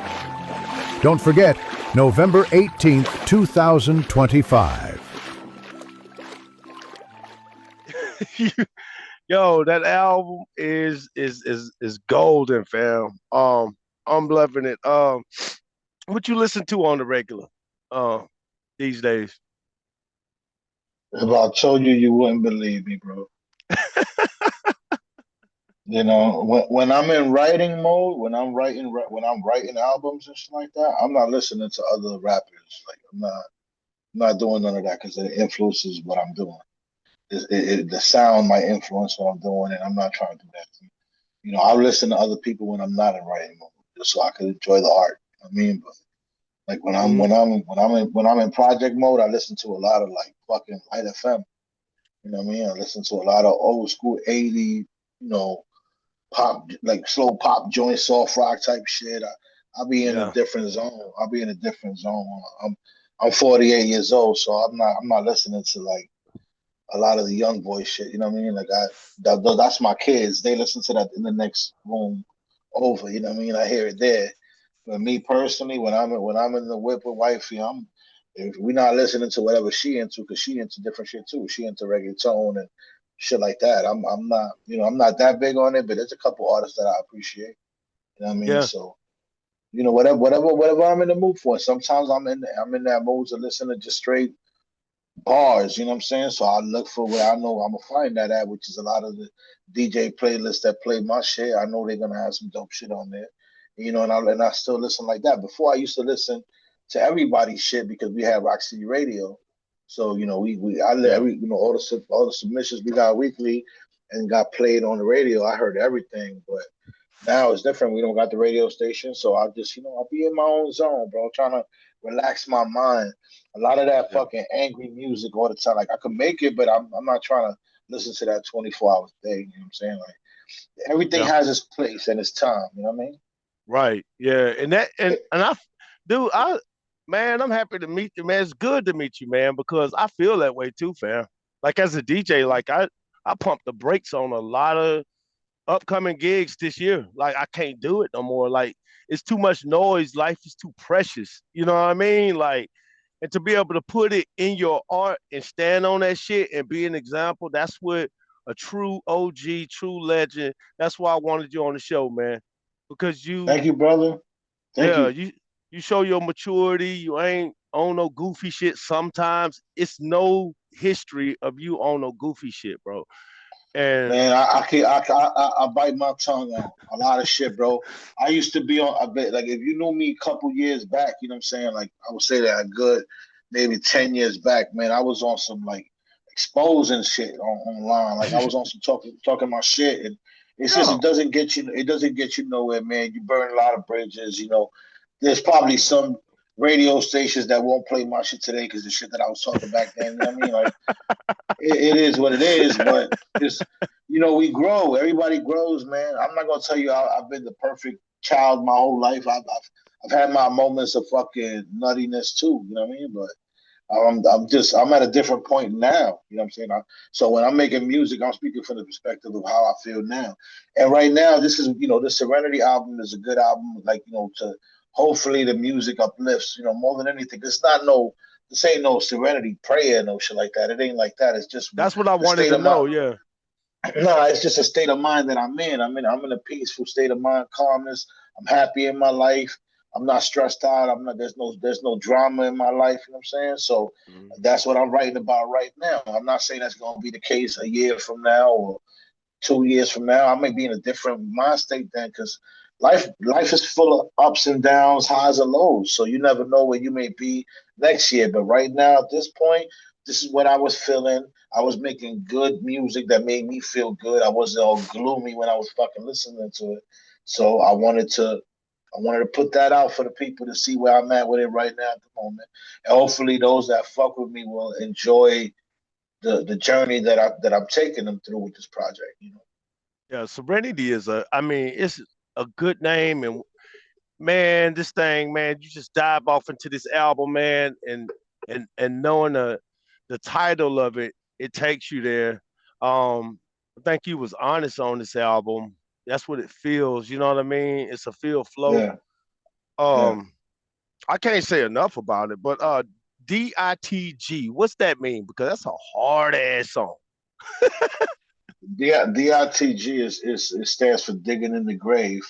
Don't forget, November 18th, 2025. Yo, that album is golden, fam. I'm loving it. What you listen to on the regular these days? If I told you, you wouldn't believe me, bro. When I'm in writing mode, when I'm writing albums and shit like that, I'm not listening to other rappers. Like I'm not doing none of that because it influences what I'm doing. The sound might influence what I'm doing, and I'm not trying to do that. I listen to other people when I'm not in writing mode, just so I can enjoy the art. You know what I mean, but like Mhm. when I'm in project mode, I listen to a lot of like fucking Light FM. You know what I mean? I listen to a lot of old school 80, pop, like slow pop joint, soft rock type shit. I'll be in a Yeah. different zone. I'll be in a different zone. I'm 48 years old, so I'm not listening to like a lot of the young boy shit. You know what I mean? Like that's my kids. They listen to that in the next room over. You know what I mean? I hear it there. But me personally, when I'm in the whip with wifey, if we're not listening to whatever she into, because she into different shit too. She into reggaeton and shit like that. I'm not that big on it, but there's a couple artists that I appreciate. You know what I mean? Yeah. So whatever I'm in the mood for. Sometimes I'm in that mood to listen to just straight bars, you know what I'm saying? So I look for where I know I'm gonna find that at, which is a lot of the DJ playlists that play my shit. I know they're gonna have some dope shit on there, and I still listen like that. Before I used to listen to everybody's shit because we had Rock City Radio, so Yeah. all the submissions we got weekly and got played on the radio. I heard everything, but now it's different. We don't got the radio station, so I just, I'll be in my own zone, bro, trying to relax my mind. A lot of that Yeah. fucking angry music all the time. Like I could make it, but I'm not trying to listen to that 24 hours a day. You know what I'm saying? Like everything Yeah. has its place and its time. You know what I mean? Right. Yeah. And I, dude, man, I'm happy to meet you, man. It's good to meet you, man, because I feel that way too, fam. Like as a DJ, like I pumped the brakes on a lot of upcoming gigs this year. Like I can't do it no more. Like it's too much noise. Life is too precious. You know what I mean? Like, and to be able to put it in your art and stand on that shit and be an example, that's what a true OG, true legend. That's why I wanted you on the show, man. Because Thank you, brother. Thank yeah, you. you show your maturity. You ain't on no goofy shit. Sometimes it's no history of you on no goofy shit, bro. And Man, I can't. I bite my tongue on a lot of shit, bro. I used to be on. I bet, like, if you knew me a couple years back, you know what I'm saying. Like, I would say that a good, maybe 10 years back, man. I was on some like exposing shit online. Like, I was on some talking my shit, and it's just yeah, it doesn't get you. It doesn't get you nowhere, man. You burn a lot of bridges. You know, there's probably some radio stations that won't play my shit today because the shit that I was talking back then. You know what I mean? Like, it is what it is, but it's we grow. Everybody grows, man. I'm not gonna tell you I've been the perfect child my whole life. I've had my moments of fucking nuttiness too. You know what I mean? But I'm at a different point now. You know what I'm saying? So when I'm making music, I'm speaking from the perspective of how I feel now. And right now, this is the Serenity album is a good album. Like to hopefully the music uplifts. More than anything, it's not no. This ain't no serenity prayer, no shit like that. It ain't like that. It's just that's what I the wanted state to of mind. know. Yeah, No, it's just a state of mind that I'm in. I'm in a peaceful state of mind, calmness. I'm happy in my life. I'm not stressed out. I'm not. There's no drama in my life. You know what I'm saying? So mm-hmm. that's what I'm writing about right now. I'm not saying that's going to be the case a year from now or 2 years from now. I may be in a different mind state then, because life is full of ups and downs, highs and lows. So you never know where you may be next year. But right now, at this point, this is what I was feeling. I was making good music that made me feel good. I wasn't all gloomy when I was fucking listening to it. So I wanted to put that out for the people to see where I'm at with it right now at the moment. And hopefully those that fuck with me will enjoy the journey that I'm taking them through with this project. Yeah. Serenity is I mean, it's a good name, and man, this thing, man, you just dive off into this album, man, and knowing the title of it, it takes you there. I think you was honest on this album. That's what it feels. You know what I mean? It's a feel flow. Yeah, yeah. Um, I can't say enough about it, but DITG, what's that mean? Because that's a hard ass song. DITG is it stands for digging in the grave.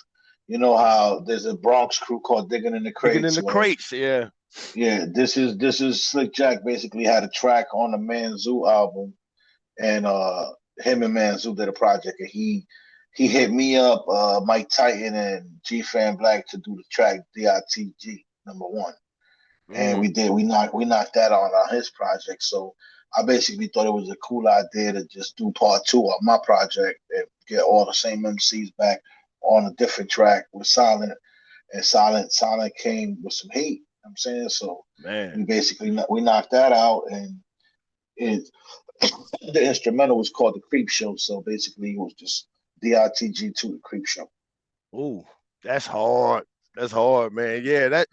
You know how there's a Bronx crew called Digging in the Digging in Crates. the Well, crates, yeah. yeah, this is Slick Jack basically had a track on the Manzoo album, and him and Manzoo did a project, and he hit me up, Mike Titan and G Fan Black to do the track DITG #1. And Mm, we knocked that on his project. So I basically thought it was a cool idea to just do part two of my project and get all the same MCs back on a different track with Silent. And Silent came with some heat. I'm saying, so man. we knocked that out, and it the instrumental was called the Creep Show. So basically, it was just DITG to the Creep Show. Ooh, that's hard. That's hard, man. Yeah,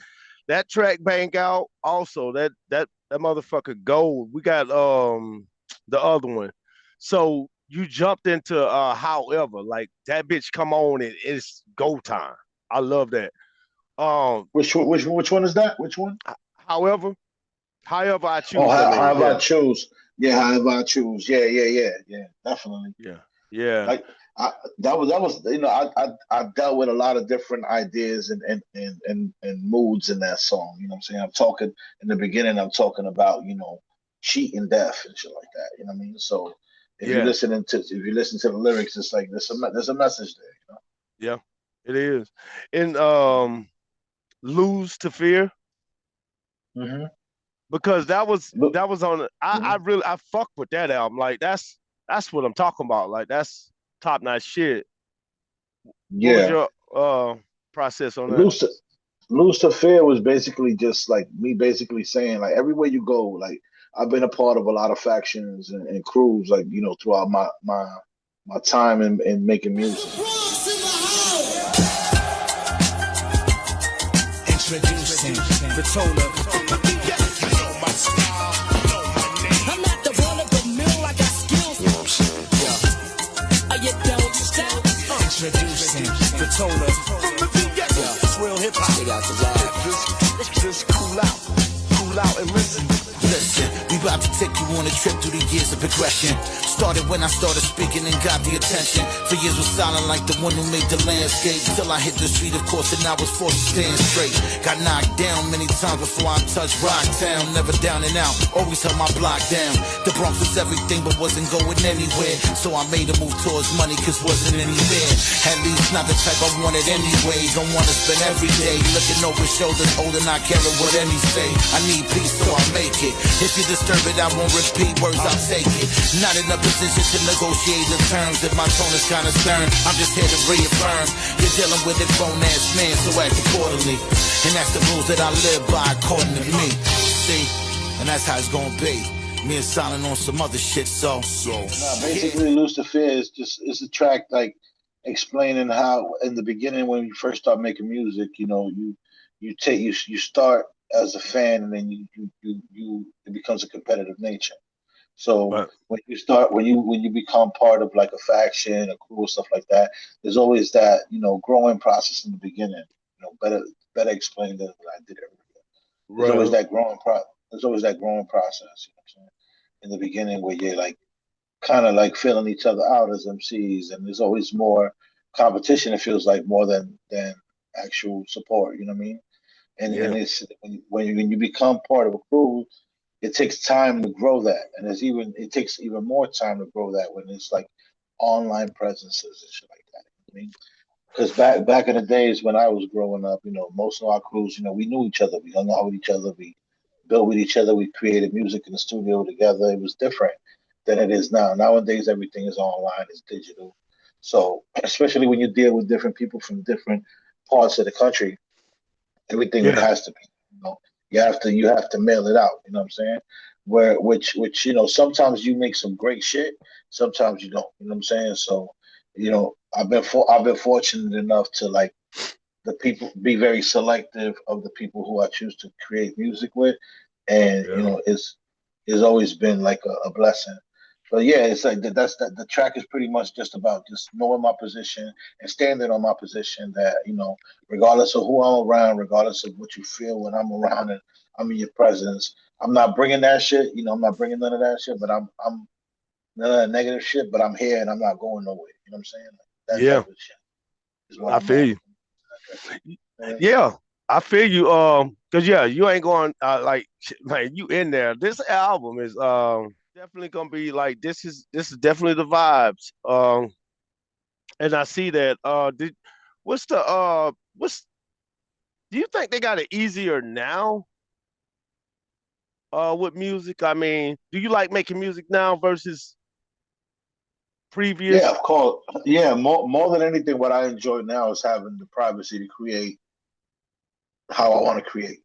that track bang out also. That motherfucker gold. We got the other one. So you jumped into however, like that bitch come on and it's go time. I love that. Um Which one is that? Which one? however, however I Oh, choose, I mean, however I yeah. choose. Yeah, however I choose. Yeah, definitely. Yeah. Yeah. Like that was I dealt with a lot of different ideas and moods in that song. You know what I'm saying? I'm talking in the beginning. I'm talking about cheating death and shit like that. You know what I mean? So Yeah. if you listen to the lyrics, it's like there's a message there. Yeah. It is. And lose to fear. Hmm. Because Look. that was on I Mhm. really I fuck with that album. Like that's what I'm talking about. Like that's top notch shit. What was Yeah. your process on that? Lose to, Lose to Fear was basically just like me basically saying like everywhere you go, like I've been a part of a lot of factions and crews like throughout my time in making music. Introducing Crotona. I'm not the one of the mill, I got skills. You know what I'm saying? You don't stop. Introducing Crotona. It's real hip hop. They got the vibe. Just cool out and listen. Listen, we about to take you on a trip through the years of progression. Started when I started speaking and got the attention. For years was silent like the one who made the landscape. Till I hit the street, of course, and I was forced to stand straight. Got knocked down many times before I touched Rocktown. Never down and out, always held my block down. The Bronx was everything but wasn't going anywhere. So I made a move towards money cause wasn't any there. At least not the type I wanted anyway. Don't wanna spend every day looking over shoulders, old and not caring what any say. I need peace so I make it. If you disturb it, I won't repeat words, I'll take it. Not in a position to negotiate the terms. If my tone is kinda stern, I'm just here to reaffirm. You're dealing with a grown-ass man, so act accordingly. And that's the rules that I live by according to me. See? And that's how it's gonna be. Me and Silent on some other shit, so. Basically, Lose the Fear is it's a track like explaining how in the beginning when you first start making music, you know, you start as a fan and then it becomes a competitive nature. So Right. when you become part of like a faction, a crew, stuff like that, there's always that, you know, growing process in the beginning. You know, better explain than I did earlier. There's always that growing there's always that growing process, you know what I'm saying? In the beginning where you're like kind of like filling each other out as MCs, and there's always more competition. It feels like more than actual support. You know what I mean? And it's when you become part of a crew, it takes time to grow that, and it takes even more time to grow that when it's like online presences and shit like that. You know what I mean? Because back in the days when I was growing up, you know, most of our crews, you know, we knew each other, we hung out with each other, we built with each other, we created music in the studio together. It was different than it is now. Nowadays, everything is online, it's digital. So, especially when you deal with different people from different parts of the country, everything Yeah. has to be, you know, you have to mail it out. You know what I'm saying? Which you know, sometimes you make some great shit, sometimes you don't. You know what I'm saying? So, you know, I've been fortunate enough to like the people be very selective of the people who I choose to create music with, and you Yeah. know, it's always been like a blessing. But yeah, it's like the track is pretty much just about just knowing my position and standing on my position. That you know, regardless of who I'm around, regardless of what you feel when I'm around and I'm in your presence, I'm not bringing that shit. You know, I'm not bringing none of that shit. But I'm none of that negative shit. But I'm here and I'm not going nowhere. You know what I'm saying? Like, that Yeah. type of shit is what I I'm feel on. you. Yeah. Yeah. I feel you. Cause yeah, you ain't going like man, you in there. This album is definitely gonna be like this is definitely the vibes. And I see that. What's the what's do you think they got it easier now with music? I mean, do you like making music now versus Yeah, previous? of course. Yeah, more than anything, what I enjoy now is having the privacy to create how I want to create.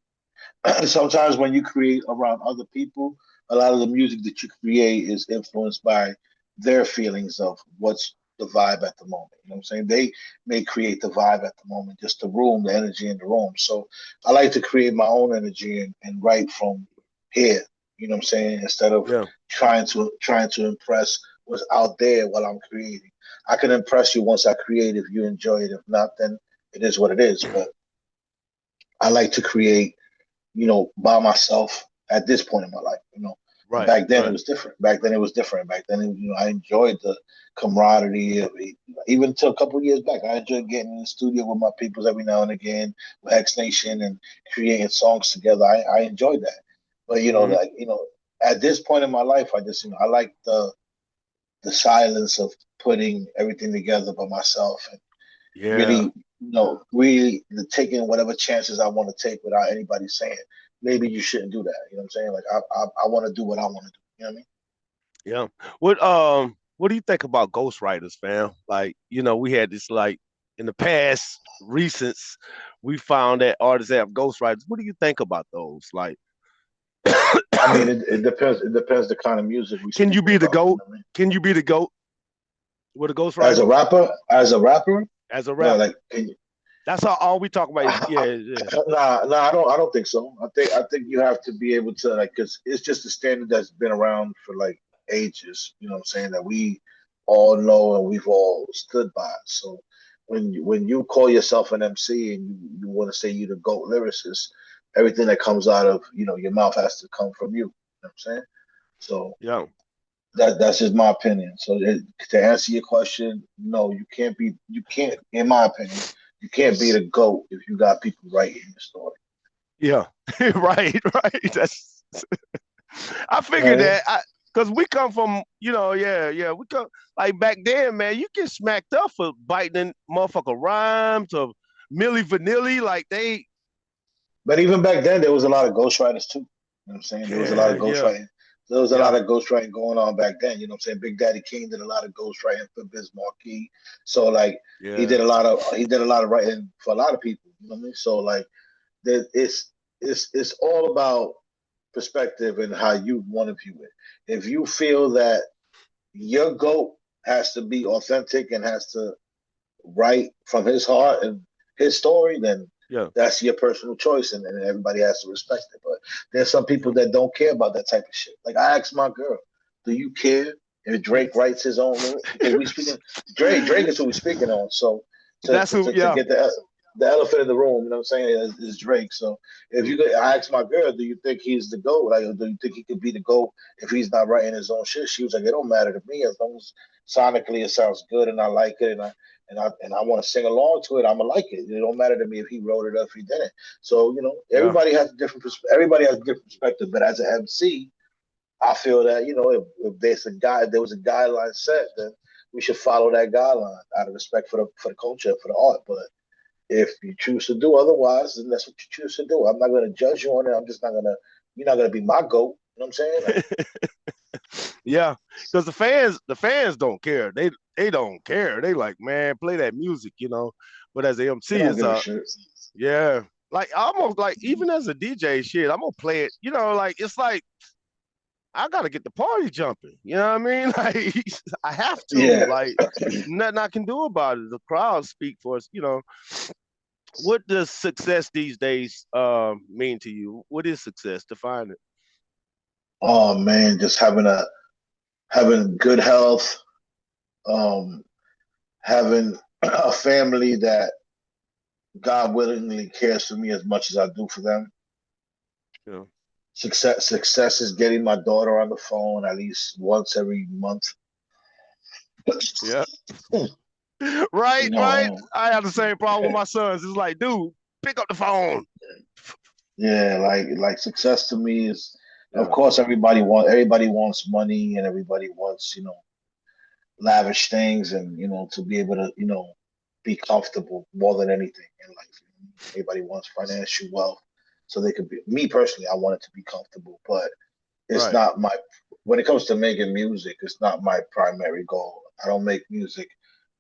Sometimes when you create around other people, a lot of the music that you create is influenced by their feelings of what's the vibe at the moment. You know what I'm saying? They may create the vibe at the moment, just the room, the energy in the room. So I like to create my own energy and write from here. You know what I'm saying? Instead of Yeah. trying to impress what's out there while I'm creating. I can impress you once I create if you enjoy it. If not, then it is what it is. But I like to create, you know, by myself at this point in my life, you know. And Right. back then it Right. was different. Back then it was different. Back then, you know, I enjoyed the camaraderie of it. Even until a couple of years back, I enjoyed getting in the studio with my peoples every now and again with X Nation and creating songs together. I enjoyed that. But you know, Hmm. like, you know, at this point in my life, I just, you know, I like the silence of putting everything together by myself and really, Yeah. really taking whatever chances I want to take without anybody saying, maybe you shouldn't do that. You know what I'm saying? Like I want to do what I want to do. You know what I mean? Yeah. What do you think about ghostwriters, fam? Like, we had this like in the past recents, we found that artists have ghostwriters. What do you think about those? Like, I mean, it depends. It depends the kind of music we can you speaking be the about. You goat? know what I mean? Can you be the goat with a As a ghostwriter rapper, as a no, rapper? like That's all we talk about is yeah. Nah, I don't think so. I think you have to be able to like, cause it's just a standard that's been around for like ages. You know what I'm saying? That we all know and we've all stood by. So when you call yourself an MC and you want to say you the GOAT lyricist, everything that comes out of your mouth has to come from you. You know what I'm saying? So Yeah. that's just my opinion. So to answer your question, no, you can't, in my opinion, you can't be the GOAT if you got people writing your story. Yeah. Right. That's I figured Right? that because we come from, yeah. We come like back then, man, you get smacked up for biting in motherfucker rhymes of Milli Vanilli. Like they But even back then, there was a lot of ghostwriters too. You know what I'm saying? There was a lot yeah, of yeah, ghostwriting. There was a lot yeah, of ghostwriting going on back then. You know what I'm saying? Big Daddy King did a lot of ghostwriting for Biz Markie. So like yeah, he did a lot of writing for a lot of people. You know what I mean? So like there, it's all about perspective and how you want to view it. If you feel that your goat has to be authentic and has to write from his heart and his story, then yeah, that's your personal choice, and everybody has to respect it. But there's some people yeah. that don't care about that type of shit. Like I asked my girl, "Do you care if Drake writes his own lyrics?" Because we speaking Drake. Drake is who we speaking on. So That's who. to Yeah, get the elephant in the room, you know what I'm saying, is Drake. So if you could, I asked my girl, "Do you think he's the GOAT? Like, do you think he could be the GOAT if he's not writing his own shit?" She was like, "It don't matter to me as long as sonically it sounds good and I like it and I want to sing along to it. I'm gonna like it. It don't matter to me if he wrote it or if he didn't. So yeah, everybody has a different perspective. But as an MC, I feel that if there was a guideline set, then we should follow that guideline out of respect for the culture, for the art. But if you choose to do otherwise, then that's what you choose to do. I'm not gonna judge you on it. I'm just not gonna You're not gonna be my goat. You know what I'm saying? Like yeah. Because the fans don't care. They don't care. They like, man, play that music. But as a they MC, don't it's give a shit. yeah. Like almost like even as a DJ, shit, I'm gonna play it. Like it's like I gotta get the party jumping. You know what I mean? Like I have to. Yeah. Like nothing I can do about it. The crowd speak for us. What does success these days mean to you? What is success? Define it. Oh man, just having good health, um, having a family that God willingly cares for me as much as I do for them. Yeah. Success is getting my daughter on the phone at least once every month. Yeah. you Right, right. know, I have the same problem with my sons. It's like, dude, pick up the phone. yeah, like success to me is, of Yeah, course, everybody wants money and everybody wants lavish things and to be able to be comfortable more than anything in life. Everybody wants financial wealth so they could be. Me personally, I want it to be comfortable, but it's right. not my. When it comes to making music, it's not my primary goal. I don't make music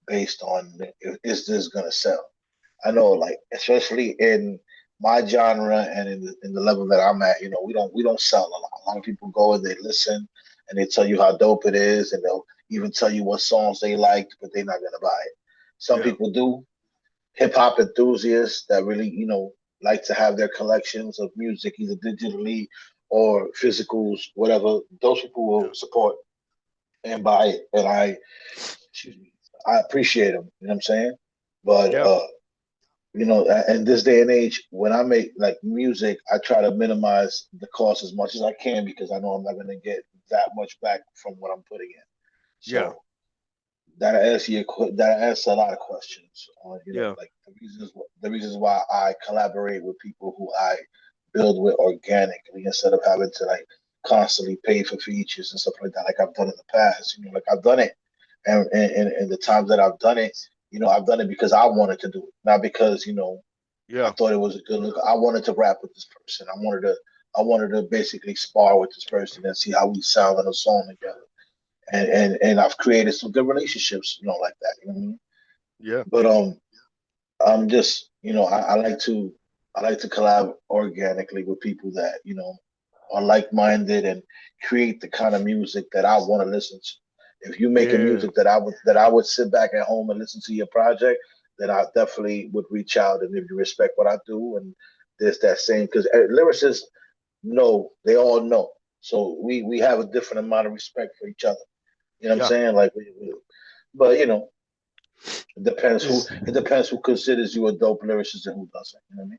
based on is this gonna sell. I know, like especially in my genre and in the level that I'm at, we don't sell a lot. A lot of people go and they listen and they tell you how dope it is, and they'll even tell you what songs they liked, but they're not gonna buy it. Some Yeah, people do. Hip hop enthusiasts that really, like to have their collections of music either digitally or physicals, whatever. Those people will yeah, support and buy it, and excuse me, I appreciate them. You know what I'm saying? But yeah, in this day and age, when I make like music, I try to minimize the cost as much as I can because I know I'm not going to get that much back from what I'm putting in. yeah, So that answers a lot of questions on yeah, like the reasons why I collaborate with people who I build with organically instead of having to like constantly pay for features and stuff like that, like I've done in the past. Like I've done it, and the times that I've done it, I've done it because I wanted to do it, not because I yeah, thought it was a good look. I wanted to rap with this person. I wanted to basically spar with this person and see how we sound in a song together. And I've created some good relationships, like that. You know what I mean? yeah, But I'm just, I like to collab organically with people that are like-minded and create the kind of music that I want to listen to. If you're making yeah, music that I would sit back at home and listen to your project, then I definitely would reach out. And if you respect what I do, and there's that same, because lyricists know, they all know. So we have a different amount of respect for each other. You know what I'm Yeah. saying? Like, but It's it depends who considers you a dope lyricist and who doesn't. You know what I mean?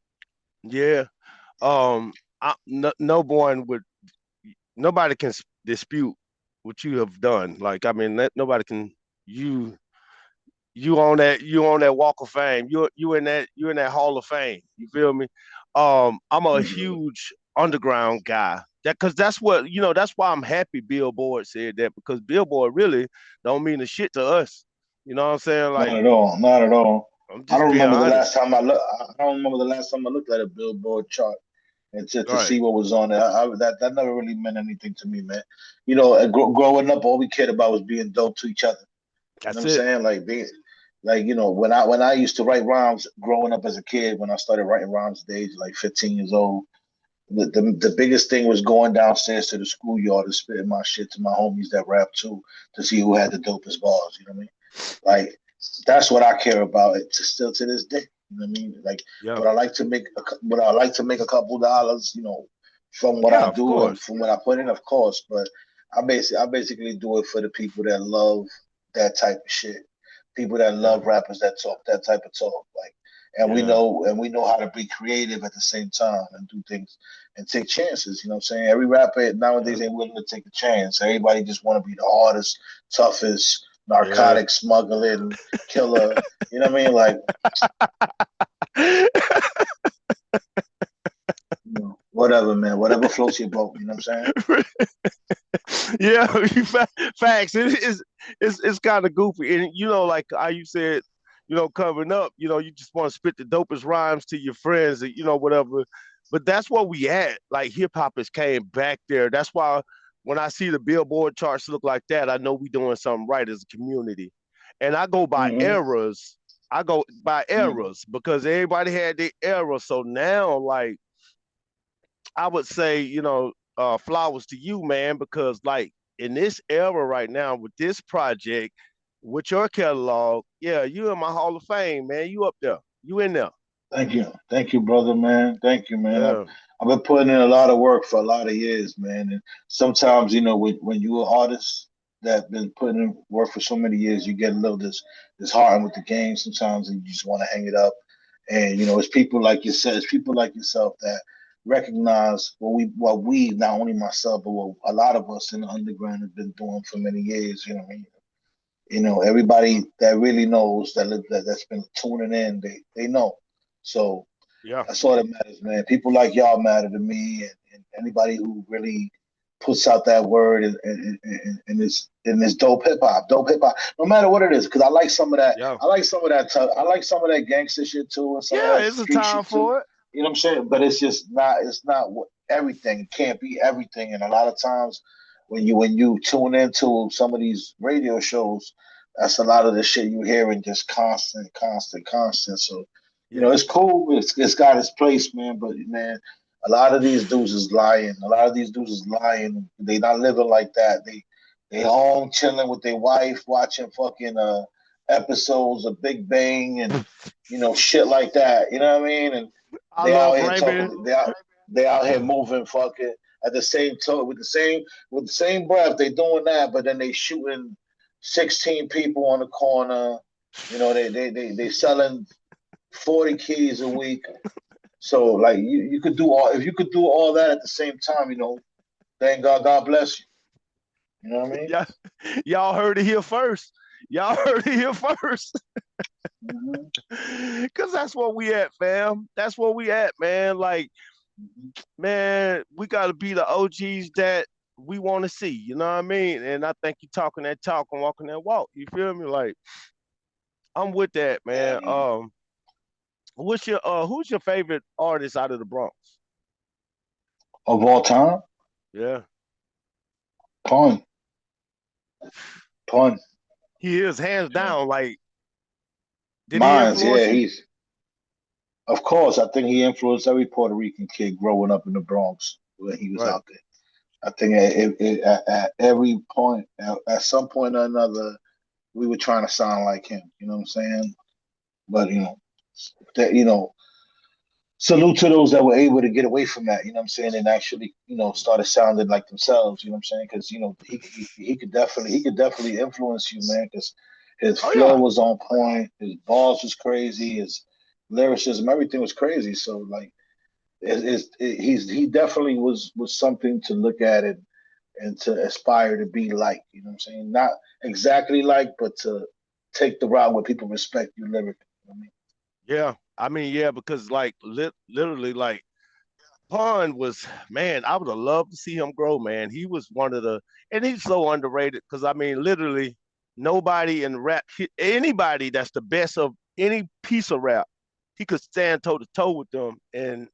yeah. No one would. Nobody can dispute what you have done. Like, I mean, nobody can. You you on that Walk of Fame. You in that Hall of Fame. You feel me? I'm a Mhm. huge underground guy. Because that's what that's why I'm happy Billboard said that, because Billboard really don't mean a shit to us. You know what I'm saying? Not Like, at all. Not at all. I'm I just don't being remember the honest. last time I look. I don't remember the last time I looked at a Billboard chart and to Right. see what was on there. That never really meant anything to me, man. Growing up, all we cared about was being dope to each other. You know what That's I'm it. saying? Like being, like when I used to write rhymes growing up as a kid, when I started writing rhymes at the age of like 15 years old, the biggest thing was going downstairs to the schoolyard and spitting my shit to my homies that rap too, to see who had the dopest bars. You know what I mean? Like that's what I care about. It still to this day. You know what I mean? Like Yeah. would I like to make a couple dollars? From what Yeah, I of do and course. from what I put in, of course. But I basically do it for the people that love that type of shit. People that Yeah. love rappers that talk that type of talk. Like, Yeah. and we know how to be creative at the same time and do things and take chances. You know what I'm saying? Every rapper Yeah. nowadays ain't willing to take a chance. Everybody just want to be the hardest, toughest, Yeah. narcotic smuggling killer. You know what I mean? Like, whatever, man. Whatever floats your boat. You know what I'm saying? Yeah, facts. It's kind of goofy, and like how you said, coming up, you just want to spit the dopest rhymes to your friends, and whatever. But that's what we at. Like, hip hop has came back there. That's why when I see the Billboard charts look like that, I know we doing something right as a community. And I go by Mm-hmm. eras. I go by eras because everybody had their era. So now, like, I would say, flowers to you, man, because like in this era right now with this project, with your catalog, yeah, you in my Hall of Fame, man. You up there. You in there. Thank you, brother, man. Thank you, man. I've Yeah. I've been putting in a lot of work for a lot of years, man. And sometimes, when you're an artist that been putting in work for so many years, you get a little disheartened with the game sometimes, and you just want to hang it up. And it's people like yourself, it's people like yourself that recognize what we not only myself, but what a lot of us in the underground have been doing for many years. You know what I mean? Everybody that really knows that's been tuning in, they know. So Yeah. that's all that matters, man. People like y'all matter to me, and anybody who really puts out that word and this dope hip hop, no matter what it is. Because I like some of that. Yeah. I like some of that. I like some of that gangster shit too, and some of Yeah, that it's a street time shit too. for it. You know what I'm saying? But it's just not. It's not what everything. It can't be everything. And a lot of times, when you tune into some of these radio shows, that's a lot of the shit you hearing just constant, constant, constant. So Yeah. it's cool. It's got its place, man. But man, a lot of these dudes is lying. A lot of these dudes is lying. They not living like that. They home chilling with their wife, watching fucking episodes of Big Bang and shit like that. You know what I mean? And I they out love here Raymond. talking. They out here moving fucking at the same time with the same breath. They doing that, but then they shooting 16 people on the corner. They selling 40 keys a week. So like you could do all if you could do all that at the same time, thank God bless you. You know what I mean? Yeah. Y'all heard it here first. Y'all heard it here first. Mm-hmm. Cause that's what we at, fam. That's what we at, man. Like, man, we gotta be the OGs that we want to see. You know what I mean? And I think you talking that talk and walking that walk. You feel me? Like, I'm with that, Yeah, man. man. Who's your favorite artist out of the Bronx? Of all time, Yeah. pun, pun. He is hands Yeah. down. Like, did he Mine's, influence yeah, you? he's of course. I think he influenced every Puerto Rican kid growing up in the Bronx when he was Right. out there. I think at every point, at some point or another, we were trying to sound like him. You know what I'm saying? But that salute to those that were able to get away from that. You know what I'm saying, and actually started sounding like themselves. You know what I'm saying, because he could definitely influence you, man. Because his Oh flow yeah. was on point, his balls was crazy, his lyricism, everything was crazy. So like, he definitely was something to look at and to aspire to be like. You know what I'm saying? Not exactly like, but to take the route where people respect you lyrically. You know what I mean? Yeah. I mean, yeah, because like literally, like Pun was, man, I would have loved to see him grow, man. He was one of the, and he's so underrated because I mean, literally, nobody in rap, anybody that's the best of any piece of rap, he could stand toe to toe with them, and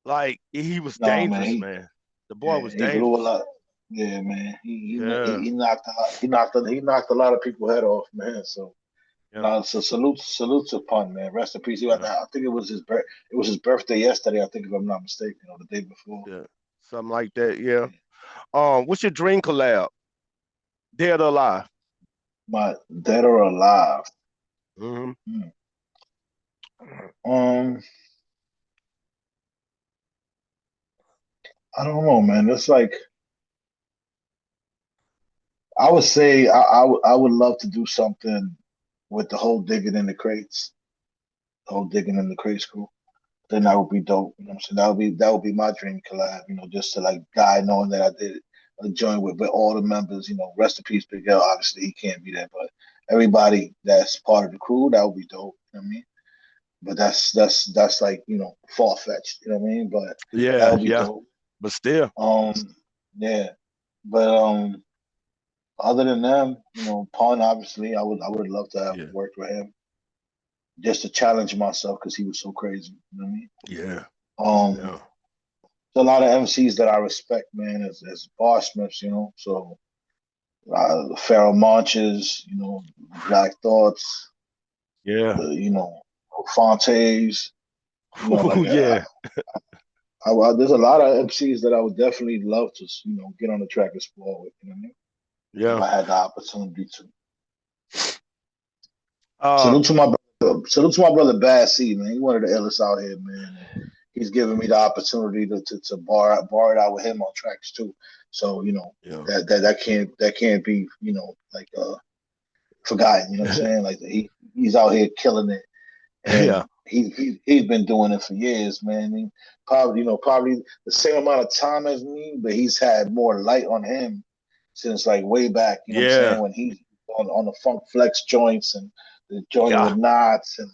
like he was No, man, dangerous, man. The boy yeah, was he blew a dangerous. lot. Yeah, man, Yeah, he knocked a lot. He knocked a lot of people head off, man. So yeah, no, so salute to Pun, man. Rest in peace. yeah, I think it was his birthday yesterday. I think, if I'm not mistaken, or the day before. yeah, something like that. Yeah. What's your dream collab? Dead or alive? My dead or alive. Hmm. Hmm. Um, I don't know, man. It's like, I would say I would love to do something with the whole digging in the crates, the whole digging in the crates crew. Then that would be dope. You know what I'm saying? That would be my dream collab. Just to like die knowing that I did a joint with all the members. Rest in peace, Big L. Obviously, he can't be there, but everybody that's part of the crew, that would be dope. You know what I mean? But that's like far fetched. You know what I mean? But that Yeah, would be yeah, dope. but still, Um, yeah. But other than them, Pun, obviously, I would love to have yeah, worked with him just to challenge myself because he was so crazy. You know what I mean? yeah, Um, yeah. there's a lot of MCs that I respect, man, as bar smiths. So Pharaoh Monches, Black Thoughts, Yeah. the Fontes, like Oh yeah. there's a lot of MCs that I would definitely love to get on the track and explore with. You know what I mean? If Yeah. I had the opportunity to. Um, Salute to my brother Bad C, man. He one of the illest out here, man. And he's giving me the opportunity to bar it out with him on tracks too. So yeah. that can't be like forgotten. You know what I'm saying? Like he's out here killing it, Yeah. and he's been doing it for years, man. Probably the same amount of time as me, but he's had more light on him since like way back. You know what I'm saying, Yeah. when he's on the Funk Flex joints and the joint Yeah. with knots, and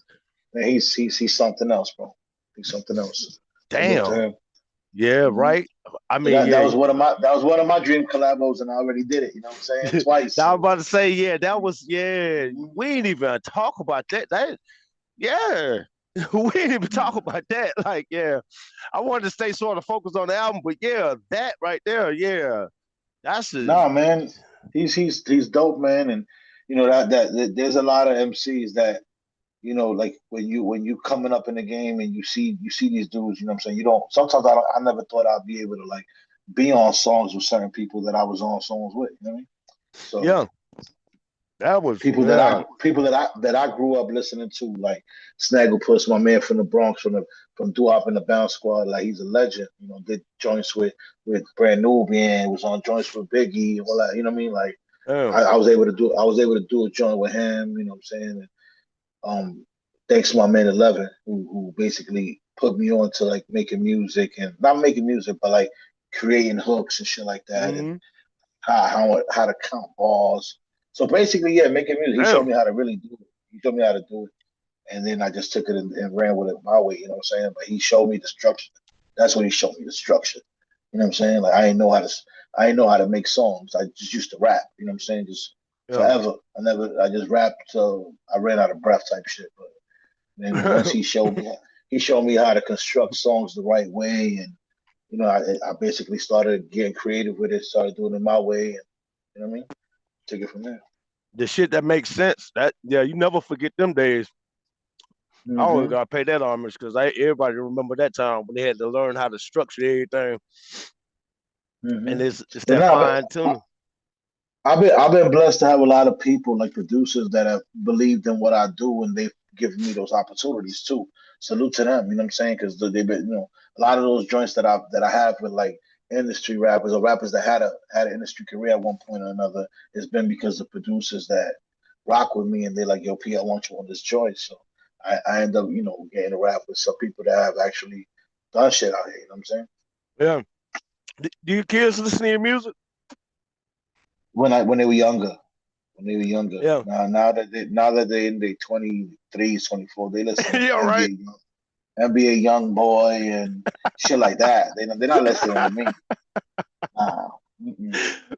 man, he's something else, bro. He's something else. Salute to Damn. him. Yeah, Mhm. right. I So mean, that yeah. was one of my dream collabos, and I already did it. You know what I'm saying? Twice. Now I'm So about to say, yeah, that was, yeah. We ain't even talk about that. Yeah. We ain't even talk about that. Like, yeah. I wanted to stay sort of focused on the album, but yeah, that right there, yeah. That's a nah, man, he's dope, man, and that there's a lot of MCs that like when you coming up in the game and you see these dudes. You know what I'm saying? You don't. Sometimes I never thought I'd be able to like be on songs with certain people that I was on songs with. You know what I mean? So yeah. That was, people that yeah. I grew up listening to, like Snagglepuss, my man from the Bronx, from Doo Wop and the Bounce Squad. Like, he's a legend. Did joints with Brand Nubian, was on joints with Biggie and all that. You know what I mean? Like, Yeah. I was able to do a joint with him. You know what I'm saying? And, thanks to my man 11, who basically put me on to like making music, and not making music, but like creating hooks and shit like that, and Mm-hmm. how to count balls. So basically, yeah, making music. He showed Damn. me how to really do it. He showed me how to do it, and then I just took it and ran with it my way. You know what I'm saying? But he showed me the structure. That's what he showed me, the structure. You know what I'm saying? Like, I didn't know how to make songs. I just used to rap. You know what I'm saying? Just Yeah. forever. I just rapped till I ran out of breath type shit. But then once he showed me how to construct songs the right way, and I basically started getting creative with it, started doing it my way, and you know what I mean? Took it from there. The shit that makes sense. That, yeah, you never forget them days. I always Hmm. gotta pay that homage because everybody remember that time when they had to learn how to structure everything, Hmm. and it's But that now, fine tuning. I've been blessed to have a lot of people like producers that have believed in what I do, and they've giving me those opportunities too. Salute to them, you know what I'm saying? Because they've been, a lot of those joints that I have with like industry rappers or rappers that had an industry career at one point or another, it's been because of producers that rock with me and they're like, yo, P, I want you on this joint. So I end up, getting a rap with some people that have actually done shit out here, you know what I'm saying? Yeah. Do your kids listen to your music? When they were younger. When they were younger. Yeah. Now that they're in their 23s, 24, they listen to Yeah, right. NBA Young Boy and shit like that. They're not listening to me.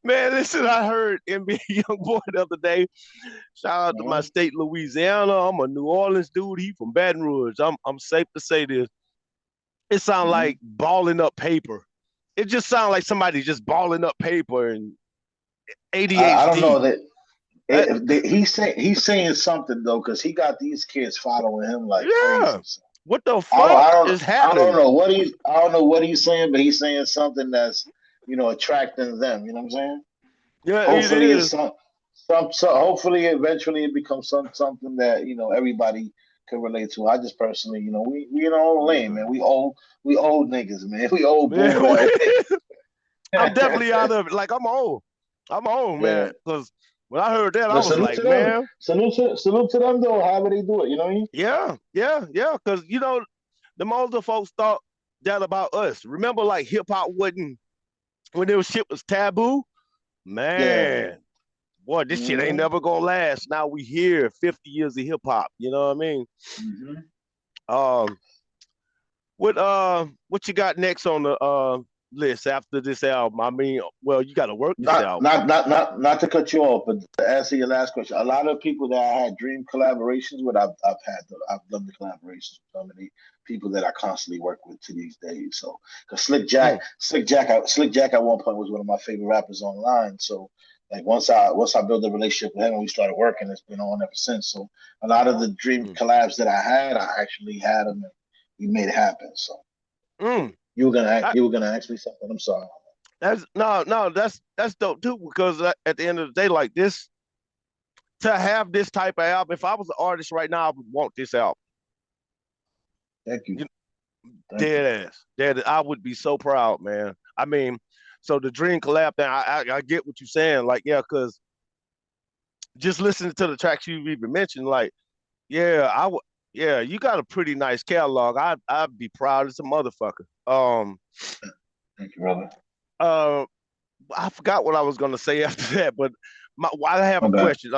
Man, listen, I heard NBA Young Boy the other day. Shout out to my state, Louisiana. I'm a New Orleans dude. He from Baton Rouge. I'm safe to say this. It sounds like balling up paper. It just sounds like somebody just balling up paper and ADHD. I don't know that. He's saying something though, because he got these kids following him like crazy. So. What the fuck is happening? I don't know what he's saying, but he's saying something that's attracting them. You know what I'm saying? Yeah, hopefully it is. Hopefully eventually it becomes something that everybody can relate to. I just personally, we in our own lane, man. We old niggas, man. We old boys. I'm definitely out of it. Like I'm old, man. Because when I heard that, I was like, man, salute to them though. However they do it, you know what I mean? Yeah. Because the older folks thought that about us. Remember, like hip hop wasn't when their shit was taboo. Man, boy, this shit ain't never gonna last. Now we here 50 years of hip hop. You know what I mean? What you got next on the list after this album? I mean, well, you got to work this album. Not to cut you off, but to answer your last question, a lot of people that I had dream collaborations with, I've done the collaborations with so many people that I constantly work with to these days. So, because Slick Jack at one point was one of my favorite rappers online. So, like once I built a relationship with him and we started working, it's been on ever since. So, a lot of the dream collabs that I had, I actually had them and we made it happen. So. You were gonna ask me something. I'm sorry. That's that's dope too, because at the end of the day, like this, to have this type of album, if I was an artist right now, I would want this album. Thank you. Dead ass. I would be so proud, man. I mean, so the dream collab thing, I get what you're saying. Like, yeah, because just listening to the tracks you've even mentioned, like, yeah, you got a pretty nice catalog. I'd be proud as a motherfucker. Thank you, brother. I forgot what I was gonna say after that, but I have a question.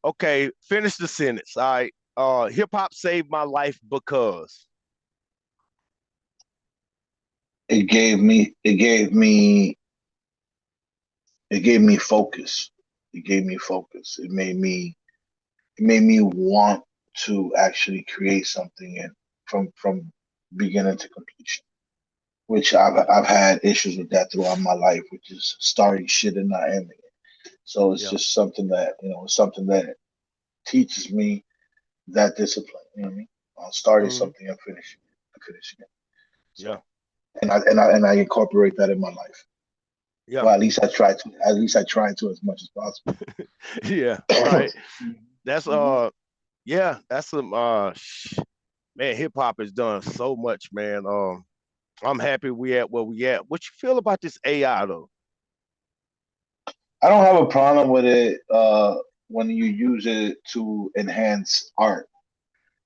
Okay, finish the sentence. All right. Hip hop saved my life because it gave me focus. It gave me focus. It made me want to actually create something from beginning to completion, which I've had issues with that throughout my life, which is starting shit and not ending it. So it's just something that teaches me that discipline. You know what I mean? On starting something and finishing it. So, and I incorporate that in my life. Yeah. Well, at least I try to. At least I try to as much as possible. Yeah. Right. That's that's some man. Hip hop has done so much, man. I'm happy we at where we at. What you feel about this AI though? I don't have a problem with it when you use it to enhance art.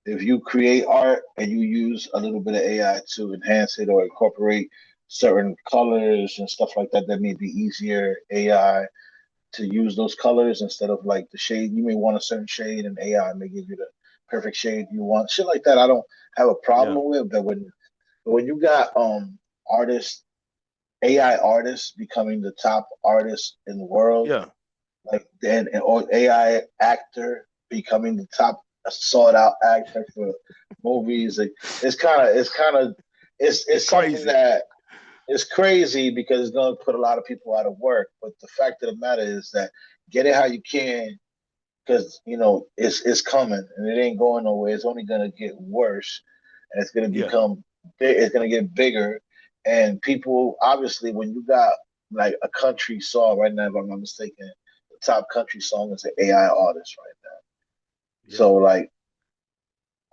If you create art and you use a little bit of AI to enhance it or incorporate certain colors and stuff like that, that may be easier AI to use those colors instead of like the shade. You may want a certain shade and AI may give you the perfect shade you want. Shit like that, I don't have a problem with. But when you got AI artists becoming the top artists in the world, like then or AI actor becoming the top sought out actor for movies, like it's something that is crazy because it's going to put a lot of people out of work. But the fact of the matter is that get it how you can, because it's coming and it ain't going nowhere. It's only going to get worse, and it's going to become big. It's going to get bigger, and people obviously when you got like a country song right now, if I'm not mistaken, the top country song is an AI artist right now. So like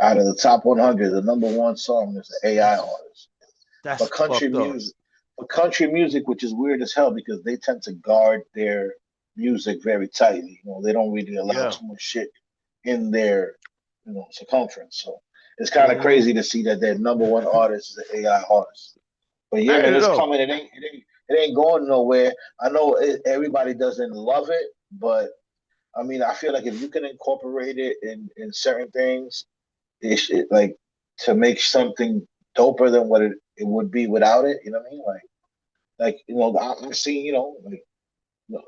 Out of the top 100, the number one song is an AI That's artist. For that's country fucked up. music, for country music, which is weird as hell because they tend to guard their music very tightly. They don't really allow Yeah. too much shit in their, circumference. So it's kind of Hmm. crazy to see that their number one artist is an AI artist. But yeah, man, Hey, it's look. coming. It ain't going nowhere. I know everybody doesn't love it, but I mean, I feel like if you can incorporate it in certain things, like to make something doper than what it would be without it. You know what I mean? Like I've seen like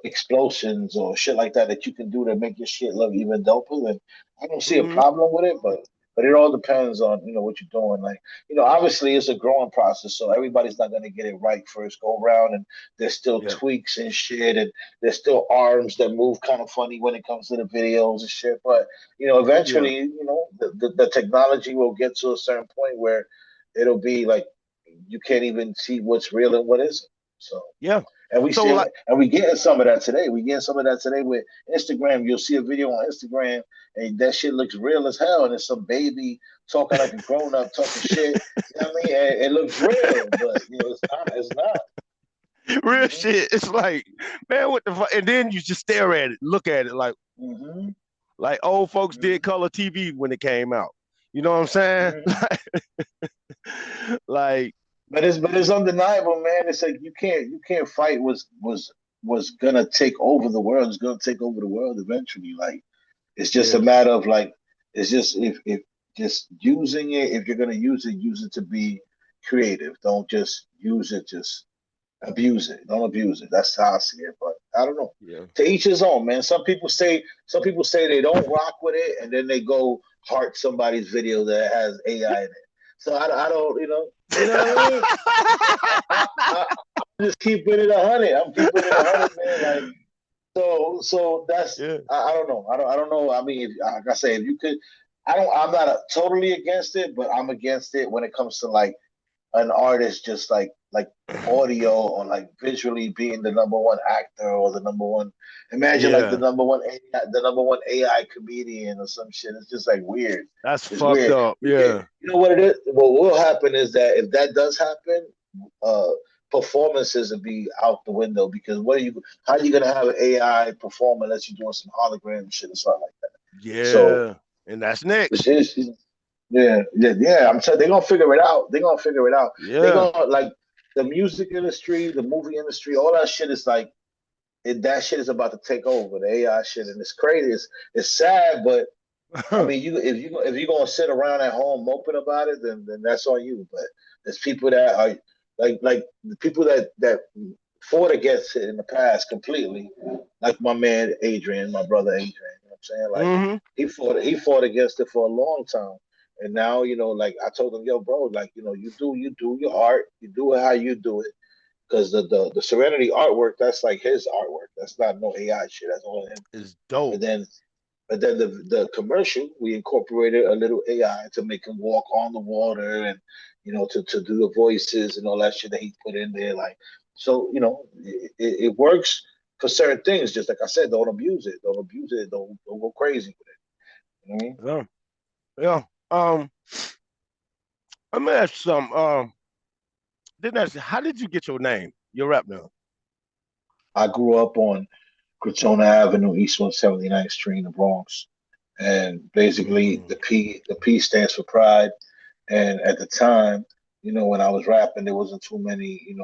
explosions or shit like that you can do to make your shit look even doper. And I don't see a Hmm. problem with it, but it all depends on what you're doing. Like obviously it's a growing process, so everybody's not gonna get it right first go round, and there's still Yeah. tweaks and shit, and there's still arms that move kind of funny when it comes to the videos and shit. But Yeah. eventually, the technology will get to a certain point where it'll be like you can't even see what's real and what isn't. So. Yeah. And we So see, like, and we getting some of that today. We getting some of that today with Instagram. You'll see a video on Instagram, and that shit looks real as hell. And it's some baby talking like a grown up, talking shit. You know what I mean? And it looks real, but it's not. It's not. real Mm-hmm. shit. It's like, man, what the fuck? And then you just stare at it, look at it Mm-hmm. like old folks did Mm-hmm. color TV when it came out. You know what I'm saying? Mm-hmm. Like, But it's undeniable, man. It's like you can't fight was gonna take over the world. It's gonna take over the world eventually. Like it's just a yeah, matter of like it's just if just using it. If you're gonna use it to be creative. Don't just use it. Just abuse it. Don't abuse it. That's how I see it. But I don't know. yeah. To each his own, man. Some people say they don't rock with it, and then they go heart somebody's video that has AI in it. So I don't, what I mean. I'm just keeping it 100. I'm keeping it 100, man. Like so that's yeah. I don't know. I don't know. I mean, like I say, if you could, I'm not totally against it, but I'm against it when it comes to like an artist just like audio or like visually being the number one actor or the number one. Imagine like the Yeah. number one AI comedian or some shit. It's just like weird. That's It's fucked weird. up. You get Yeah. you know what it is. What will happen is that if that does happen, uh, performances will be out the window because how are you gonna have an AI perform unless you're doing some hologram shit or something like that? So Yeah. And that's it's, next. it's, yeah, yeah, yeah. I'm telling they're gonna figure it out. They're gonna figure it out. They're Yeah. gonna like the music industry, the movie industry, all that shit is like that shit is about to take over the AI shit, and it's crazy. It's sad, but I mean, if you're gonna sit around at home moping about it, then that's on you. But there's people that are like the people that fought against it in the past completely, like my man Adrian, my brother Adrian. You know what I'm saying? Like Hmm. he fought against it for a long time. And now, like I told him, yo, bro, like, you do your art, you do it how you do it. Because the Serenity artwork, that's like his artwork. That's not no AI shit. That's all him. It's But dope. then the commercial, we incorporated a little AI to make him walk on the water and to do the voices and all that shit that he put in there. Like so, it works for certain things. Just like I said, don't abuse it. Don't abuse it. Don't go crazy with it. You know what I mean? Yeah. Yeah. Let me ask you something. Didn't ask you, how did you get your name? Your rap name? I grew up on Crotona Avenue, East 179th Street in the Bronx. And basically Mm. the P stands for pride. And at the time, when I was rapping, there wasn't too many,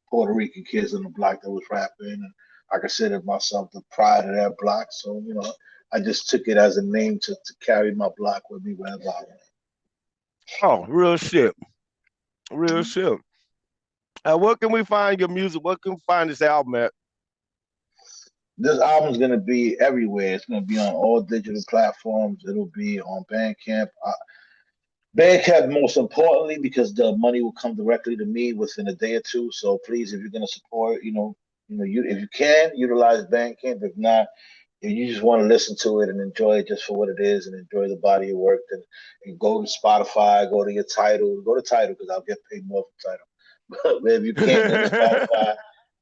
Puerto Rican kids in the block that was rapping. And I considered myself the pride of that block. So, I just took it as a name to carry my block with me wherever I went. Oh, real shit. Real Mhm. shit. Where can we find your music? Where can we find this album at? This album's gonna be everywhere. It's gonna be on all digital platforms. It'll be on Bandcamp. Bandcamp, most importantly, because the money will come directly to me within a day or two. So please, if you're gonna support, if you can utilize Bandcamp. If not, if you just want to listen to it and enjoy it just for what it is and enjoy the body of work, then and go to Spotify, go to your title, go to title because I'll get paid more for title. But if you can't go to Spotify,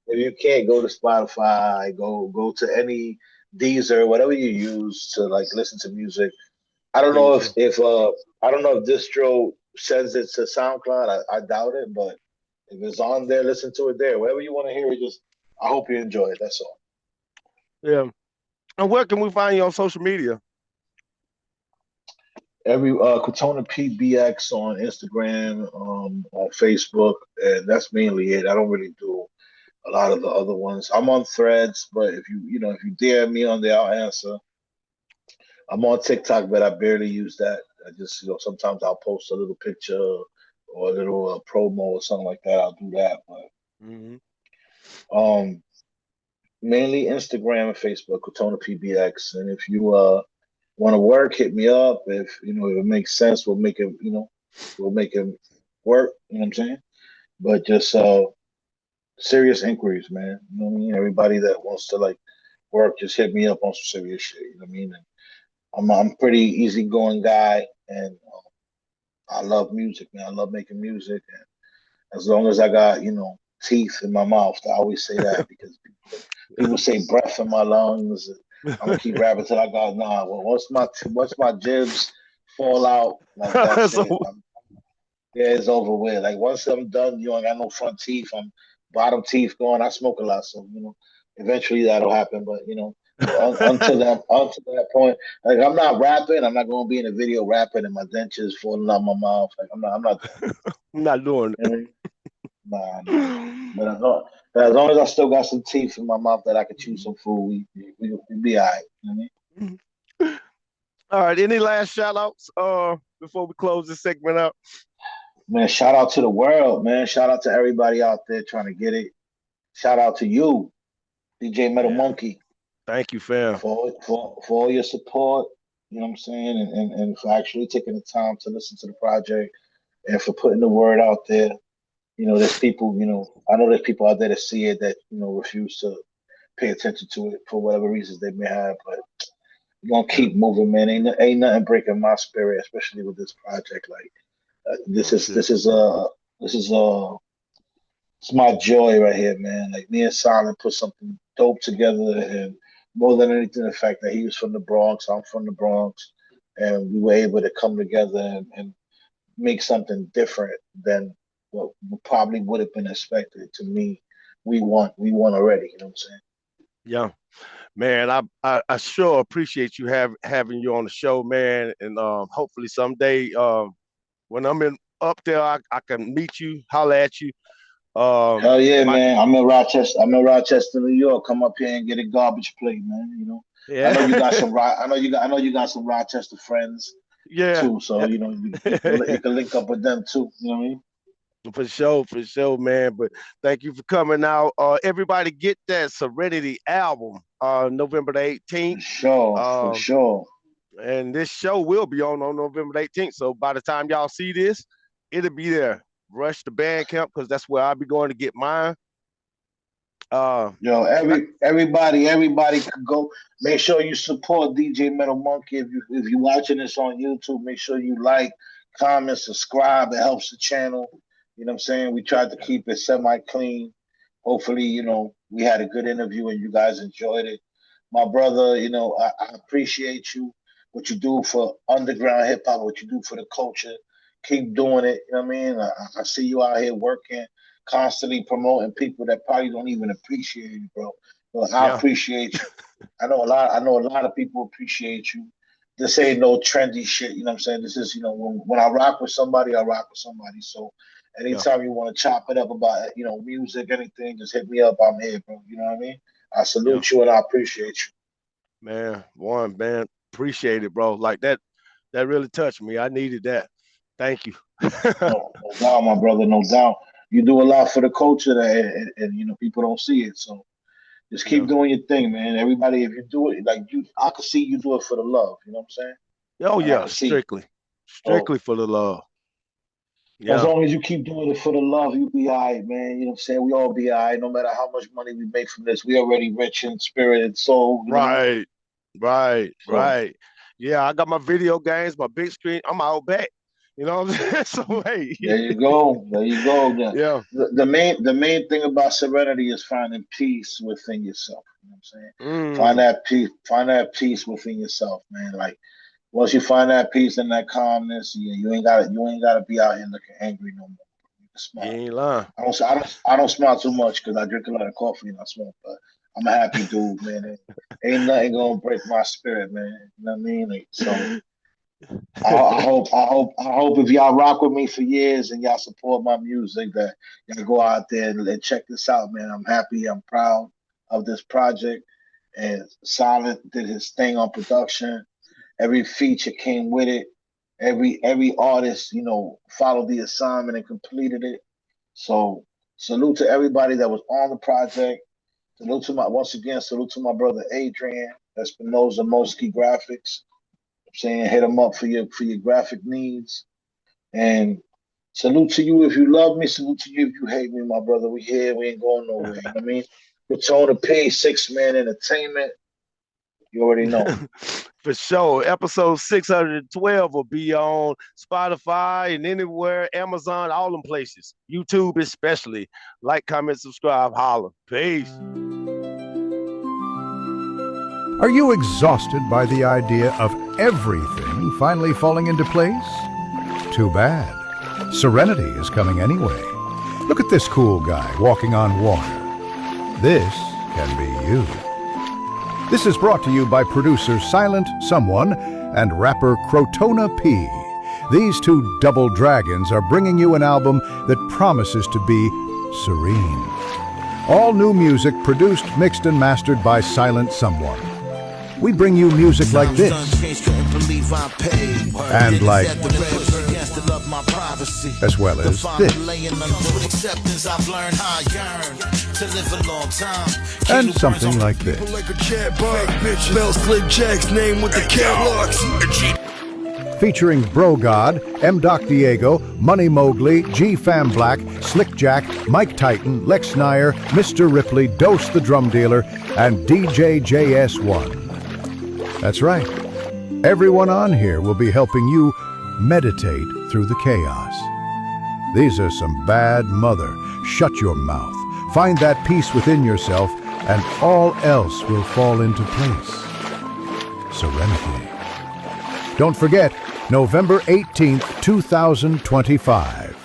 if you can't go to Spotify, go to any Deezer, whatever you use to like listen to music. I don't know Beautiful. if I don't know if distro sends it to SoundCloud. I doubt it, but if it's on there, listen to it there. Wherever you want to hear it, just I hope you enjoy it. That's all. Yeah. And where can we find you on social media? Every Crotona PBX on Instagram, on Facebook, and that's mainly it. I don't really do a lot of the other ones. I'm on Threads, but if you DM me on there, I'll answer. I'm on TikTok, but I barely use that. I just sometimes I'll post a little picture or a little promo or something like that. I'll do that, but Hmm. um, mainly Instagram and Facebook, Crotona PBX. And if you want to work, hit me up. If it makes sense, we'll make it work. You know what I'm saying? But just serious inquiries, man. You know what I mean? Everybody that wants to like work, just hit me up on some serious shit. You know what I mean? And I'm pretty easygoing guy, and I love music, man. I love making music, and as long as I got teeth in my mouth, I always say that because people say breath in my lungs. I'm gonna keep rapping till I got nah. Well, once my jibs fall out, like that's it. So Yeah, it's over with. Like once I'm done, you ain't got no front teeth. I'm bottom teeth going. I smoke a lot, so eventually that'll happen. But until that point, like I'm not rapping. I'm not gonna be in a video rapping and my dentures falling out my mouth. Like I'm not doing I'm not doing it. You know what I mean? Nah. But as long as I still got some teeth in my mouth that I could chew some food, we be all right. You know what I mean? it. All right. Any last shout outs before we close this segment out? Man, shout out to the world, man. Shout out to everybody out there trying to get it. Shout out to you, DJ Metal Yeah. Monkey, Thank you, fam. for all your support. You know what I'm saying, and for actually taking the time to listen to the project and for putting the word out there. There's people. I know there's people out there that see it that refuse to pay attention to it for whatever reasons they may have, but we're gonna Yeah. keep moving, man. Ain't nothing breaking my spirit, especially with this project. Like this Oh is shit. this is this is it's my joy right here, man. Like me and Silent put something dope together, and more than anything, the fact that he was from the Bronx, I'm from the Bronx, and we were able to come together and make something different than what probably would have been expected. To me, we won already. You know what I'm saying? Yeah. Man, I sure appreciate you having you on the show, man. And hopefully someday when I'm in up there I can meet you, holler at you. Hell yeah, My man. I'm in Rochester. I'm in Rochester, New York. Come up here and get a garbage plate, man. I know you got yeah. some. I know you got some Rochester friends Yeah. too. So Yeah. you can link up with them too. You know what I mean? For sure, man. But thank you for coming out. Everybody get that Serenity album, November the 18th. For sure, for Um, sure. and this show will be on November the 18th. So by the time y'all see this, it'll be there. Rush the Bandcamp because that's where I'll be going to get mine. Uh, Yo, like, everybody could go. Make sure you support DJ Metal Monkey. If you're watching this on YouTube, make sure you like, comment, subscribe. It helps the channel. You know what I'm saying? We tried to keep it semi clean. Hopefully, we had a good interview and you guys enjoyed it. My brother, I appreciate you, what you do for underground hip hop, what you do for the culture. Keep doing it. You know what I mean? I see you out here working, constantly promoting people that probably don't even appreciate you, bro. But I yeah, appreciate you. I know a lot of people appreciate you. This ain't no trendy shit, you know what I'm saying? This is, when I rock with somebody, I rock with somebody. So yeah, anytime you want to chop it up about, music, anything, just hit me up. I'm here, bro. You know what I mean? I yeah, salute you and I appreciate you. man. One man, appreciate it, bro. Like that, that really touched me. I needed that. Thank you. No doubt, my brother, no doubt. You do a lot for the culture and people don't see it. So just keep Yeah. doing your thing, man. Everybody, if you do it like I can see you do it for the love. You know what I'm saying? Oh Like I yeah, can see. strictly So for the love. as Yeah. long as you keep doing it for the love, you'll be all right, man. You know what I'm saying? We all be all right, no matter how much money we make from this. We already rich in spirit and soul, you know what I mean? Right. Right. So Right. Yeah, I got my video games, my big screen. I'm out back. You know what I'm saying? So hey, there you go. There you go. The, yeah. the, the main the main thing about serenity is finding peace within yourself. You know what I'm saying? Find Mm, that peace, find that peace within yourself, man. Like once you find that peace and that calmness, you ain't gotta be out here looking angry no more. You can You smile. ain't lying. I don't smile too much because I drink a lot of coffee and I smoke. But I'm a happy dude, man. Ain't nothing gonna break my spirit, man. You know what I mean? Like, so I hope if y'all rock with me for years and y'all support my music, that y'all go out there and check this out, man. I'm happy. I'm proud of this project. And Silent did his thing on production. Every feature came with it. Every artist, followed the assignment and completed it. So salute to everybody that was on the project. Salute to my brother Adrian, Espinoza Mosky Graphics. Saying hit him up for your graphic needs. And salute to you if you love me. Salute to you if you hate me, my brother. We here. We ain't going nowhere. You know what I mean? Crotona P, 6-Man Entertainment. You already know. For sure. Episode 612 will be on Spotify and anywhere, Amazon, all them places. YouTube especially. Like, comment, subscribe, holla. Peace. Are you exhausted by the idea of everything finally falling into place? Too bad. Serenity is coming anyway. Look at this cool guy walking on water. This can be you. This is brought to you by producer Silent Someone and rapper Crotona P. These two double dragons are bringing you an album that promises to be serene. All new music produced, mixed, and mastered by Silent Someone. We bring you music like this, and like, as well as this, and something like this. Featuring Blooodiiid, emcee, Money Mowgli, G Fam Black, Slick Jack, Mike Titan, Lex Nyer, Mr. Ripley, Dose the Drum Dealer, and DJ JS1. That's right. Everyone on here will be helping you meditate through the chaos. These are some bad mother. Shut your mouth. Find that peace within yourself, and all else will fall into place. Serenity. Don't forget, November 18th, 2025.